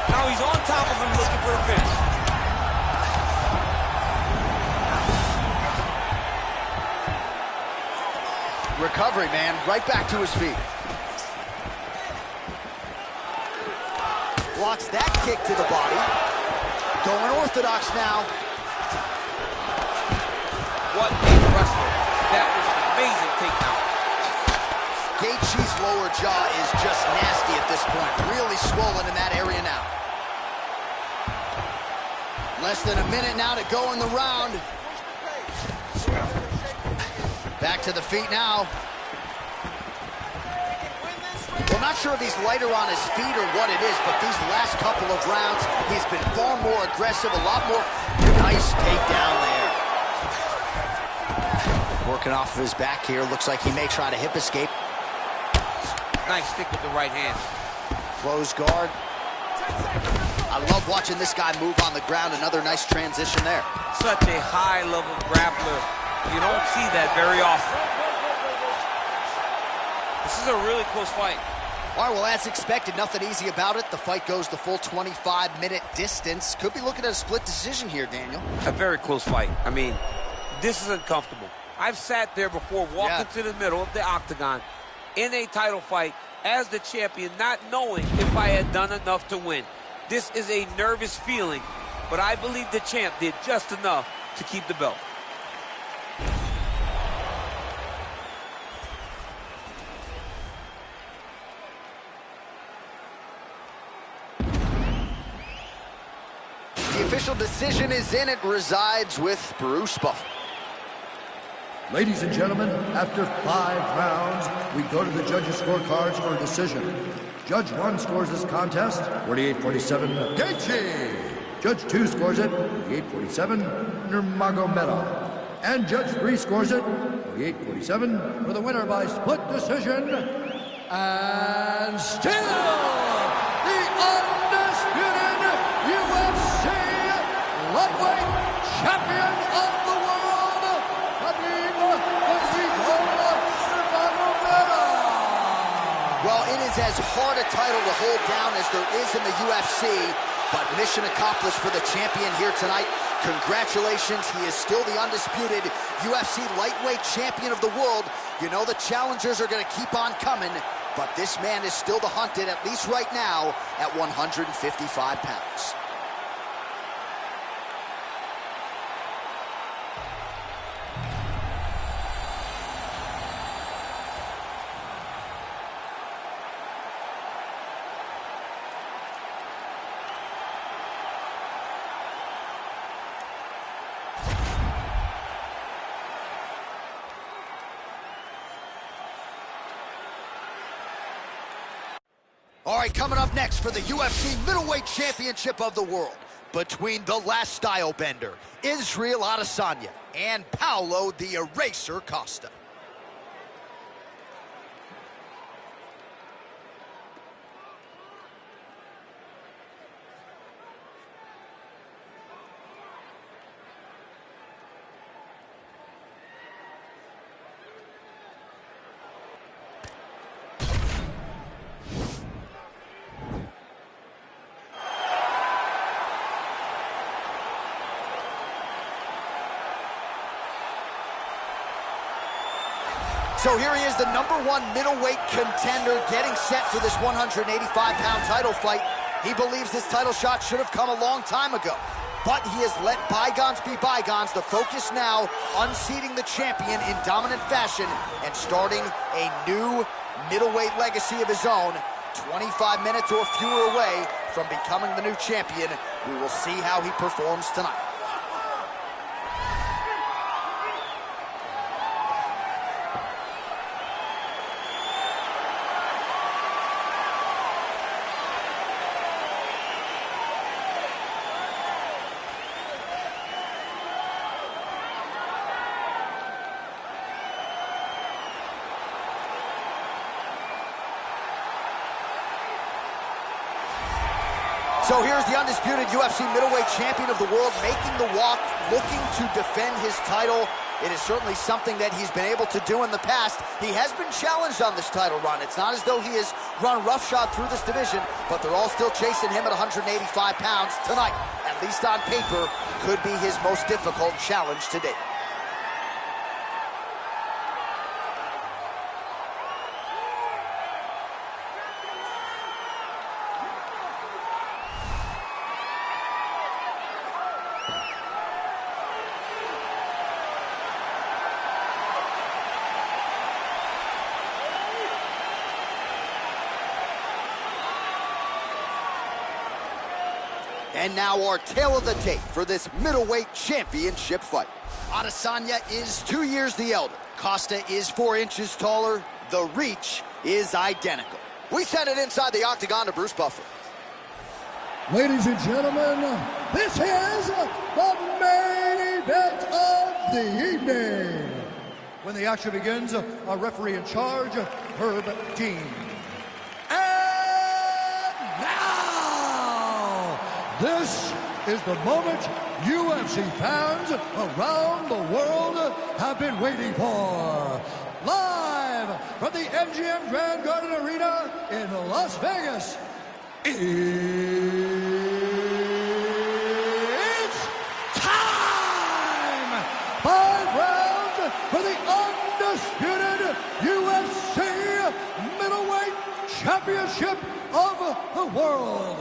Now he's on top of him looking for the finish. Recovery, man, right back to his feet. Blocks that kick to the body. Going orthodox now. What a wrestler. That was an amazing takedown. Gaethje's lower jaw is just nasty at this point. Really swollen in that area now. Less than a minute now to go in the round. Back to the feet now. Well, not sure if he's lighter on his feet or what it is, but these last couple of rounds, he's been far more aggressive, a lot more. Nice takedown there. Working off of his back here. Looks like he may try to hip escape. Nice stick with the right hand. Close guard. I love watching this guy move on the ground. Another nice transition there. Such a high-level grappler. You don't see that very often. This is a really close fight. All right, well, as expected, nothing easy about it. The fight goes the full 25-minute distance. Could be looking at a split decision here, Daniel. A very close fight. I mean, this is uncomfortable. I've sat there before, walking to the middle of the octagon in a title fight as the champion, not knowing if I had done enough to win. This is a nervous feeling, but I believe the champ did just enough to keep the belt. The official decision is in. It resides with Bruce Buffer. Ladies and gentlemen, after 5 rounds, we go to the judges' scorecards for a decision. Judge 1 scores this contest, 48-47, Gaethje. Judge 2 scores it, 48-47, Nurmagomedov. And Judge 3 scores it, 48-47, for the winner by split decision, and still the undisputed UFC lightweight champion of the world, Well, it is as hard a title to hold down as there is in the UFC, but mission accomplished for the champion here tonight. Congratulations, he is still the undisputed UFC lightweight champion of the world. You know the challengers are going to keep on coming, but this man is still the hunted, at least right now, at 155 pounds. All right, coming up next for the UFC Middleweight Championship of the World, between the last style bender, Israel Adesanya, and Paulo the Eraser Costa. So here he is, the #1 middleweight contender, getting set for this 185-pound title fight. He believes this title shot should have come a long time ago. but he has let bygones be bygones. The focus now, unseating the champion in dominant fashion and starting a new middleweight legacy of his own. 25 minutes or fewer away from becoming the new champion. We will see how he performs tonight. So here's the undisputed UFC middleweight champion of the world making the walk, looking to defend his title. It is certainly something that he's been able to do in the past. He has been challenged on this title run. It's not as though he has run roughshod through this division, but they're all still chasing him at 185 pounds tonight. At least on paper, could be his most difficult challenge to date. And now our tale of the tape for this middleweight championship fight. Adesanya is 2 years the elder. Costa is 4 inches taller. The reach is identical. We send it inside the octagon to Bruce Buffer. Ladies and gentlemen, this is the main event of the evening. When the action begins, our referee in charge, Herb Dean. This is the moment UFC fans around the world have been waiting for. Live from the MGM Grand Garden Arena in Las Vegas, it's time! 5 rounds for the undisputed UFC Middleweight Championship of the world.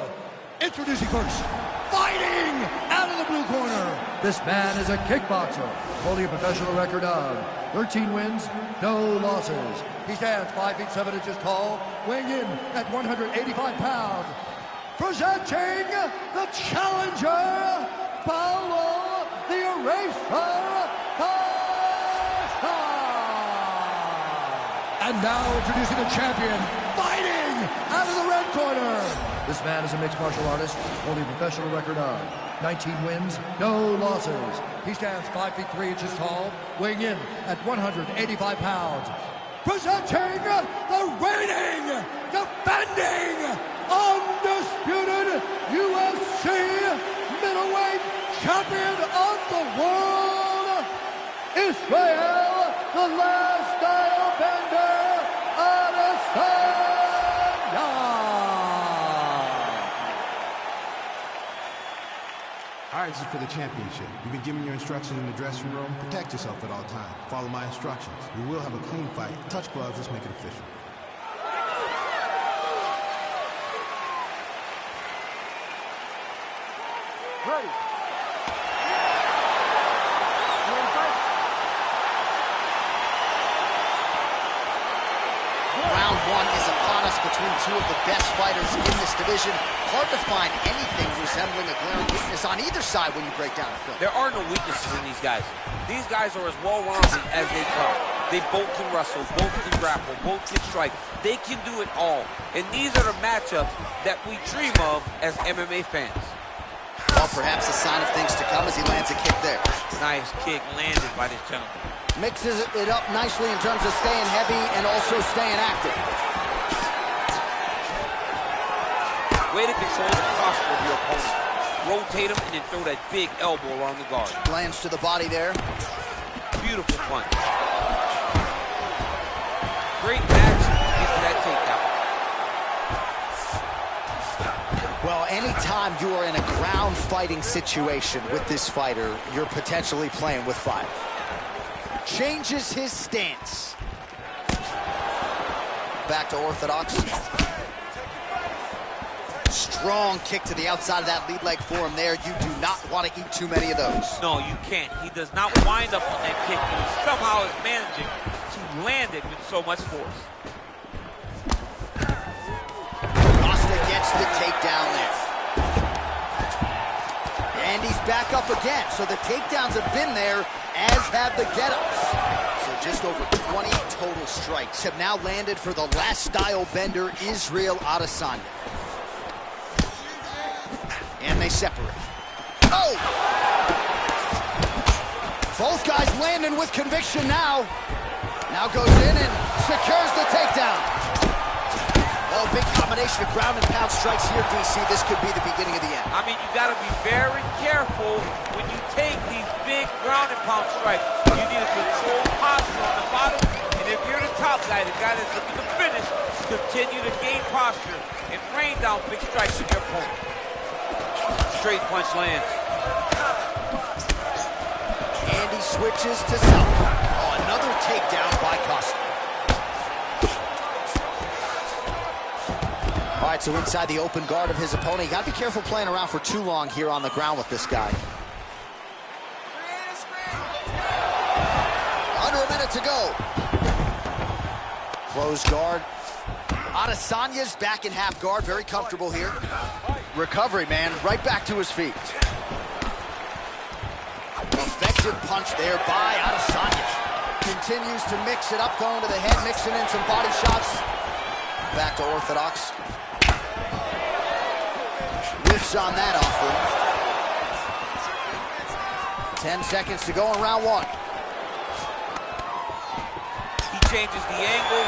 Introducing first, fighting out of the blue corner. This man is a kickboxer, holding a professional record of 13 wins, no losses. He stands 5 feet 7 inches tall, weighing in at 185 pounds. Presenting the challenger, Paulo the Eraser Costa. And now introducing the champion, fighting out of the red corner. This man is a mixed martial artist, holding a professional record of 19 wins, no losses. He stands 5 feet 3 inches tall, weighing in at 185 pounds. Presenting the reigning, defending, undisputed UFC middleweight champion of the world, Israel, the last style bender, Adesanya. All right, this is for the championship. You've been given your instructions in the dressing room. Protect yourself at all times. Follow my instructions. We will have a clean fight. Touch gloves. Let's make it official. Ready. Round 1 is upon us between 2 of the best fighters in this division. Hard to find anything resembling a glaring weakness on either side when you break down the film. There are no weaknesses in these guys. These guys are as well-rounded as they come. They both can wrestle, both can grapple, both can strike. They can do it all. And these are the matchups that we dream of as MMA fans. Well, perhaps a sign of things to come as he lands a kick there. Nice kick landed by this gentleman. Mixes it up nicely in terms of staying heavy and also staying active. Way to control the posture of your opponent. Rotate him and then throw that big elbow around the guard. Lands to the body there. Beautiful punch. Great action to get to that takedown. Well, anytime you are in a ground fighting situation with this fighter, you're potentially playing with fire. Changes his stance. Back to orthodox. Strong kick to the outside of that lead leg for him there. You do not want to eat too many of those. No, you can't. He does not wind up on that kick, but he somehow is managing to land it with so much force. Costa gets the takedown there. And he's back up again. So the takedowns have been there, as have the get-ups. So just over 20 total strikes have now landed for the last style bender, Israel Adesanya. And they separate. Oh! Both guys landing with conviction now. Now goes in and secures the takedown. Oh, big combination of ground and pound strikes here, DC. This could be the beginning of the end. I mean, you got to be very careful when you take these big ground and pound strikes. You need a controlled posture on the bottom, and if you're the top guy, the guy that's looking to finish, continue to gain posture and rain down big strikes at your opponent. Straight punch lands. And he switches to southpaw. Oh, another takedown by Costa. All right, so inside the open guard of his opponent. You got to be careful playing around for too long here on the ground with this guy. Under a minute to go. Closed guard. Adesanya's back in half guard. Very comfortable here. Recovery, man. Right back to his feet. Effective punch there by Adesanya. Continues to mix it up, going to the head, mixing in some body shots. Back to orthodox. Whiffs on that offer. 10 seconds to go in round one. He changes the angle,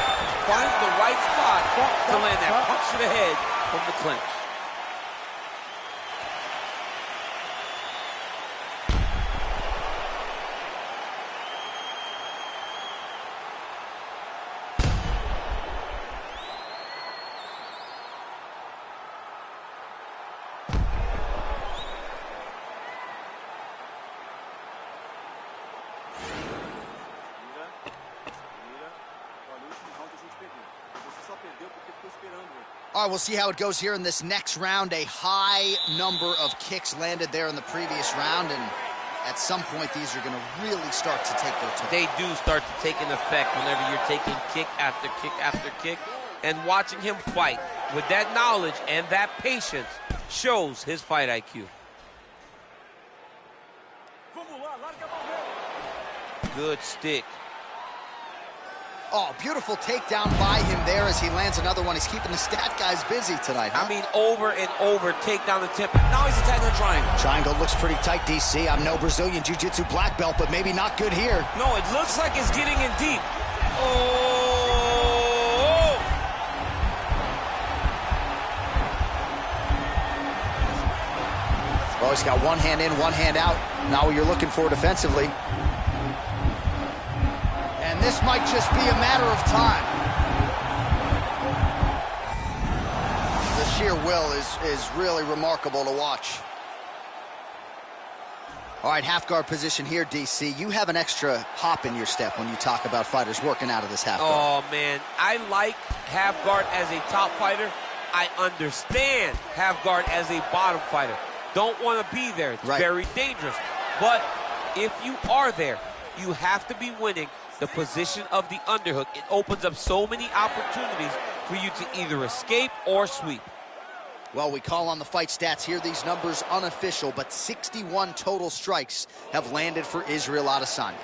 finds the right spot to land that punch to the head from the clinch. All right, we'll see how it goes here in this next round. A high number of kicks landed there in the previous round, and at some point, these are going to really start to take their toll. They do start to take an effect whenever you're taking kick after kick after kick, and watching him fight with that knowledge and that patience shows his fight IQ. Good stick. Oh, beautiful takedown by him there as he lands another one. He's keeping the stat guys busy tonight, huh? I mean, over and over, takedown attempt. Now he's attacking the triangle. Triangle looks pretty tight, DC. I'm no Brazilian Jiu-Jitsu black belt, but maybe not good here. No, it looks like it's getting in deep. Oh! Well, he's got one hand in, one hand out. Now what you're looking for defensively. And this might just be a matter of time. The sheer will is really remarkable to watch. All right, half guard position here, DC. You have an extra hop in your step when you talk about fighters working out of this half guard. Oh, man. I like half guard as a top fighter. I understand half guard as a bottom fighter. Don't want to be there. It's very dangerous. But if you are there, you have to be winning the position of the underhook. It opens up so many opportunities for you to either escape or sweep. Well, we call on the fight stats here. These numbers unofficial, but 61 total strikes have landed for Israel Adesanya.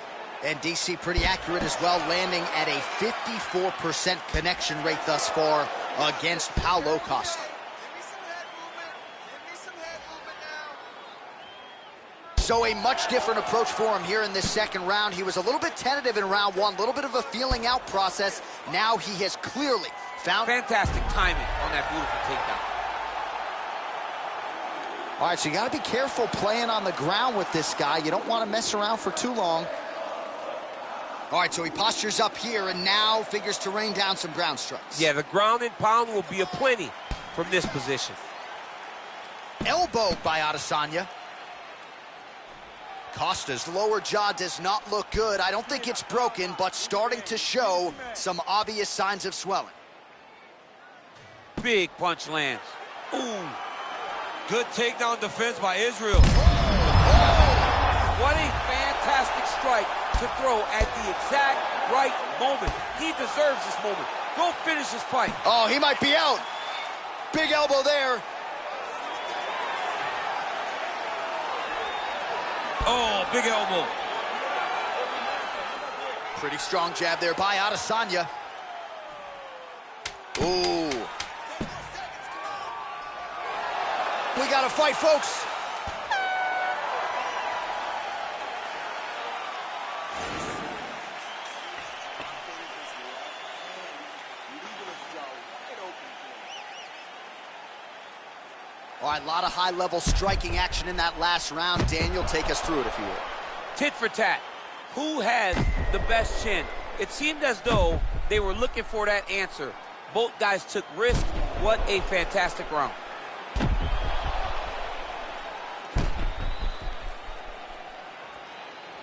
And DC pretty accurate as well, landing at a 54% connection rate thus far against Paulo Costa. So a much different approach for him here in this second round. He was a little bit tentative in round one, a little bit of a feeling out process. Now he has clearly found... Fantastic timing on that beautiful takedown. All right, so you got to be careful playing on the ground with this guy. You don't want to mess around for too long. All right, so he postures up here and now figures to rain down some ground strikes. Yeah, the ground and pound will be aplenty from this position. Elbow by Adesanya. Costa's lower jaw does not look good. I don't think it's broken, but starting to show some obvious signs of swelling. Big punch lands. Ooh. Good takedown defense by Israel. What a fantastic strike to throw at the exact right moment. He deserves this moment. Go finish this fight. Oh, he might be out. Big elbow there. Oh, big elbow. Pretty strong jab there by Adesanya. Ooh. We got to fight, folks. All right, a lot of high-level striking action in that last round. Daniel, take us through it, if you will. Tit for tat. Who has the best chin? It seemed as though they were looking for that answer. Both guys took risk. What a fantastic round.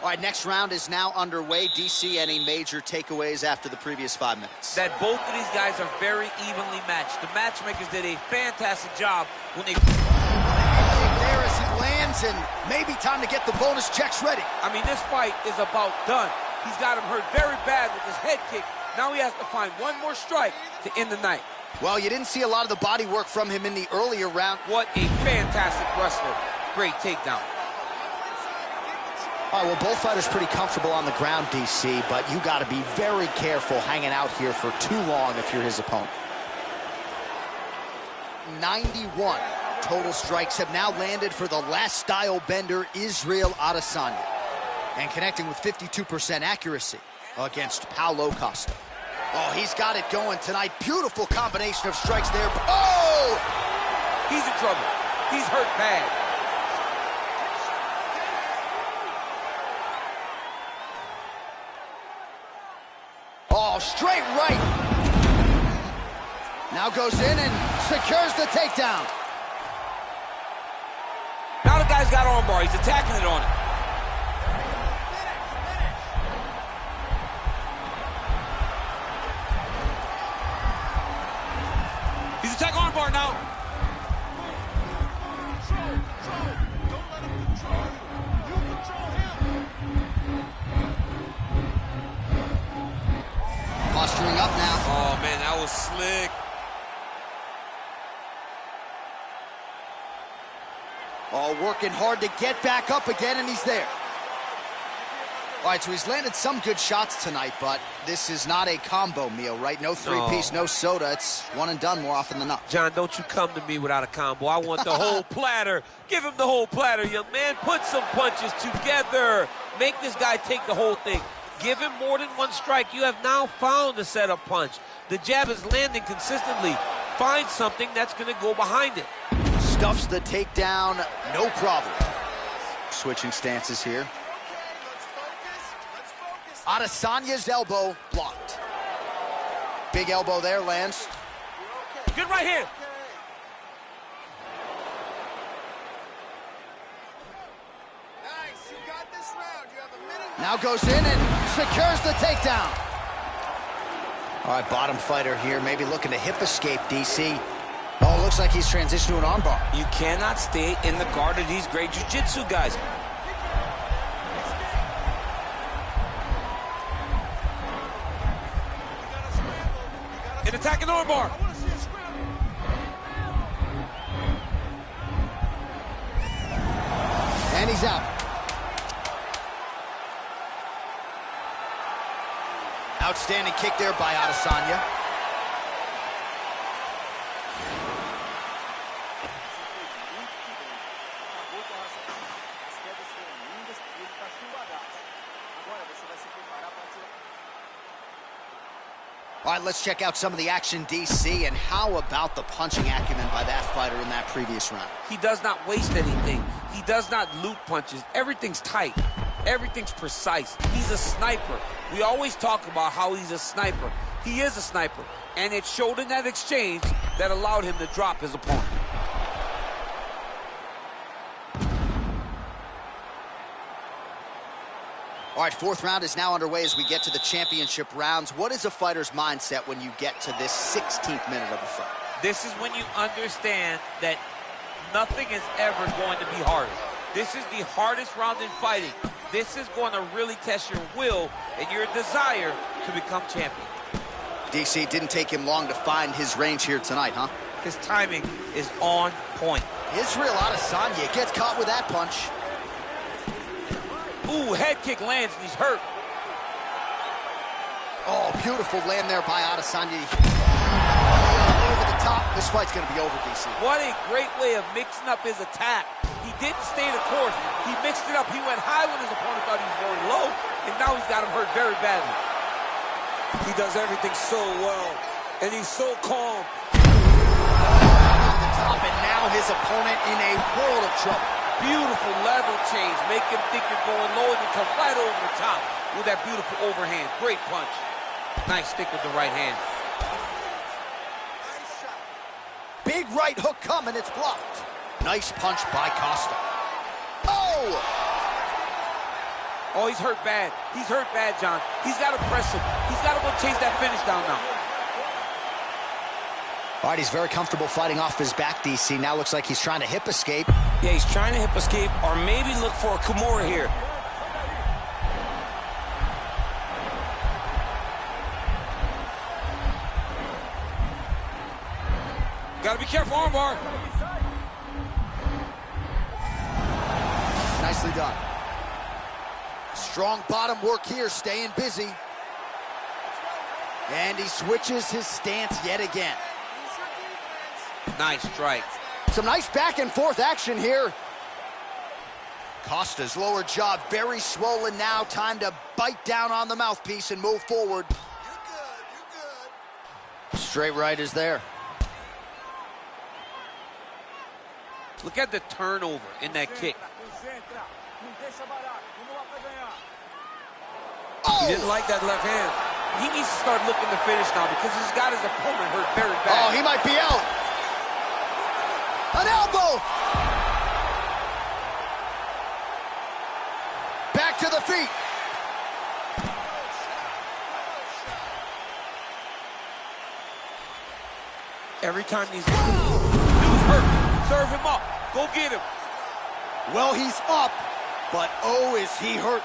All right, next round is now underway. DC, any major takeaways after the previous 5 minutes? That both of these guys are very evenly matched. The matchmakers did a fantastic job when they... There as he lands, and maybe time to get the bonus checks ready. I mean, this fight is about done. He's got him hurt very bad with his head kick. Now he has to find one more strike to end the night. Well, you didn't see a lot of the body work from him in the earlier round. What a fantastic wrestler. Great takedown. All right, well, both fighters pretty comfortable on the ground, DC, but you got to be very careful hanging out here for too long if you're his opponent. 91 total strikes have now landed for the last style bender, Israel Adesanya, and connecting with 52% accuracy against Paulo Costa. Oh, he's got it going tonight. Beautiful combination of strikes there. Oh! He's in trouble. He's hurt bad. Oh, straight right. Now goes in and secures the takedown. Now the guy's got armbar. He's attacking it on it. He's attacking armbar now. Don't let him control you. You control him. Posturing up now. Oh, man, that was slick. Oh, working hard to get back up again, and he's there. All right, so he's landed some good shots tonight, but this is not a combo meal, right? No three-piece, no soda. It's one and done more often than not. John, don't you come to me without a combo. I want the whole platter. Give him the whole platter, young man. Put some punches together. Make this guy take the whole thing. Give him more than one strike. You have now found the setup punch. The jab is landing consistently. Find something that's going to go behind it. Stuffs the takedown, no problem. Switching stances here. Adesanya's elbow blocked. Big elbow there lands. Good right hand. Nice, you got this round. You have a minute. Now goes in and secures the takedown. All right, bottom fighter here, maybe looking to hip escape, DC. Oh, looks like he's transitioned to an armbar. You cannot stay in the guard of these great jiu-jitsu guys. An attacking armbar. And he's out. Outstanding kick there by Adesanya. All right, let's check out some of the action, DC, and how about the punching acumen by that fighter in that previous round? He does not waste anything. He does not loop punches. Everything's tight. Everything's precise. He's a sniper. We always talk about how he's a sniper. He is a sniper, and it showed in that exchange that allowed him to drop his opponent. All right, fourth round is now underway as we get to the championship rounds. What is a fighter's mindset when you get to this 16th minute of a fight? This is when you understand that nothing is ever going to be harder. This is the hardest round in fighting. This is going to really test your will and your desire to become champion. DC, didn't take him long to find his range here tonight, huh? His timing is on point. Israel Adesanya gets caught with that punch. Ooh, head kick lands and he's hurt. Oh, beautiful land there by Adesanya. Over the top. This fight's going to be over, DC. What a great way of mixing up his attack. He didn't stay the course. He mixed it up. He went high when his opponent thought he was going low, and now he's got him hurt very badly. He does everything so well, and he's so calm. On the top, and now his opponent in a world of trouble. Beautiful level change. Make him think you're going low, and you come right over the top with that beautiful overhand. Great punch. Nice stick with the right hand. Big right hook coming, it's blocked. Nice punch by Costa. Oh! Oh, he's hurt bad. He's hurt bad, John. He's got to press him. He's got to go chase that finish down now. All right, he's very comfortable fighting off his back, DC. Now looks like he's trying to hip escape. Yeah, he's trying to hip escape or maybe look for a Kimura here. Gotta be careful, armbar. Nicely done. Strong bottom work here, staying busy. And he switches his stance yet again. Nice strike. Some nice back and forth action here. Costa's lower jaw very swollen now. Time to bite down on the mouthpiece and move forward. You're good. Straight right is there. Look at the turnover in that kick. Oh! He didn't like that left hand. He needs to start looking to finish now because he's got his opponent hurt very bad. Oh, he might be out. An elbow! Back to the feet. Every time these dudes hurt, serve him up. Go get him. Well, he's up, but oh, is he hurting.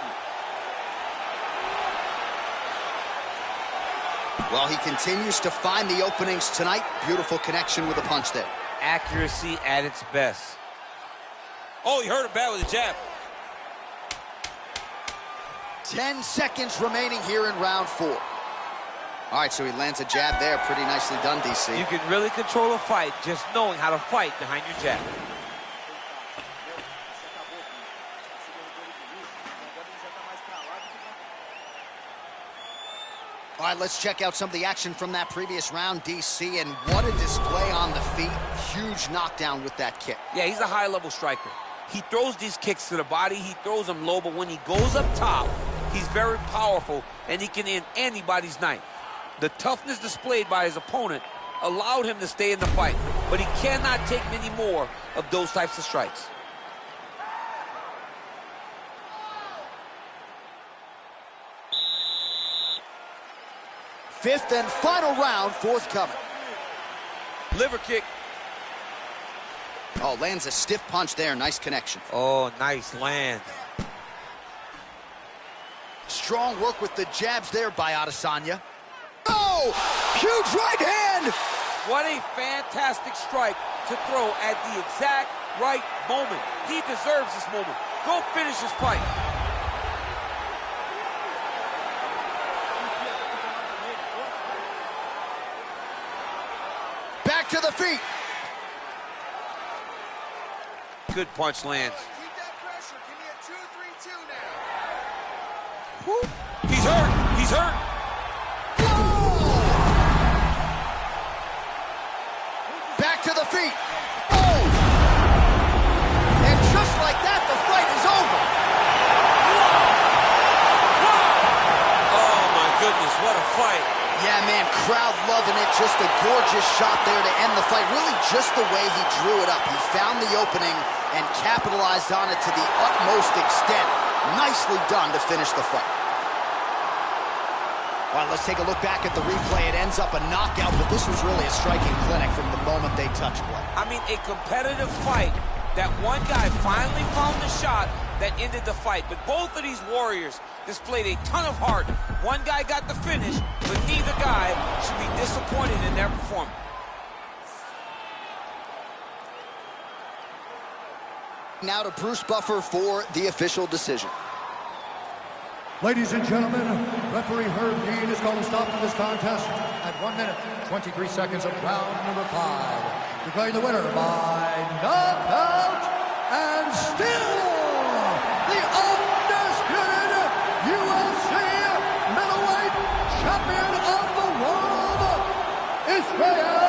Well, he continues to find the openings tonight. Beautiful connection with a punch there. Accuracy at its best. Oh, he hurt him bad with a jab. 10 seconds remaining here in round 4. All right, so he lands a jab there. Pretty nicely done, DC. You can really control a fight just knowing how to fight behind your jab. All right, let's check out some of the action from that previous round, DC, and what a display on the feet. Huge knockdown with that kick. Yeah, he's a high-level striker. He throws these kicks to the body, he throws them low, but when he goes up top, he's very powerful, and he can end anybody's night. The toughness displayed by his opponent allowed him to stay in the fight, but he cannot take many more of those types of strikes. Fifth and final round, forthcoming. Liver kick. Oh, lands a stiff punch there. Nice connection. Oh, nice land. Strong work with the jabs there by Adesanya. Oh, huge right hand. What a fantastic strike to throw at the exact right moment. He deserves this moment. Go finish his fight. Back to the feet. Good punch lands. Keep that pressure. Give me a 2-3-2 now. Woo. He's hurt. He's hurt. Back to the feet. Oh! And just like that, the fight is over. Oh, my goodness, what a fight. Yeah, man, crowd loving it. Just a gorgeous shot there to end the fight. Really just the way he drew it up. He found the opening and capitalized on it to the utmost extent. Nicely done to finish the fight. All right, let's take a look back at the replay. It ends up a knockout, but this was really a striking clinic from the moment they touched play. I mean, a competitive fight. That one guy finally found the shot that ended the fight. But both of these warriors displayed a ton of heart. One guy got the finish, but neither guy should be disappointed in their performance. Now to Bruce Buffer for the official decision. Ladies and gentlemen, referee Herb Dean is going to stop this contest at 1 minute, 23 seconds of round number 5. Declaring the winner by knockout and still the undisputed UFC middleweight champion of the world, Israel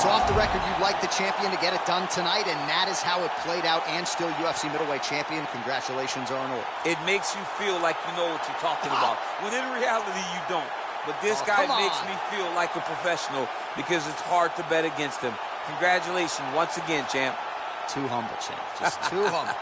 So off the record, you'd like the champion to get it done tonight, and that is how it played out, and still UFC middleweight champion. Congratulations are in order. It makes you feel like you know what you're talking about, when in reality you don't. But this guy makes me feel like a professional because it's hard to bet against him. Congratulations once again, champ. Too humble, champ. Just too humble.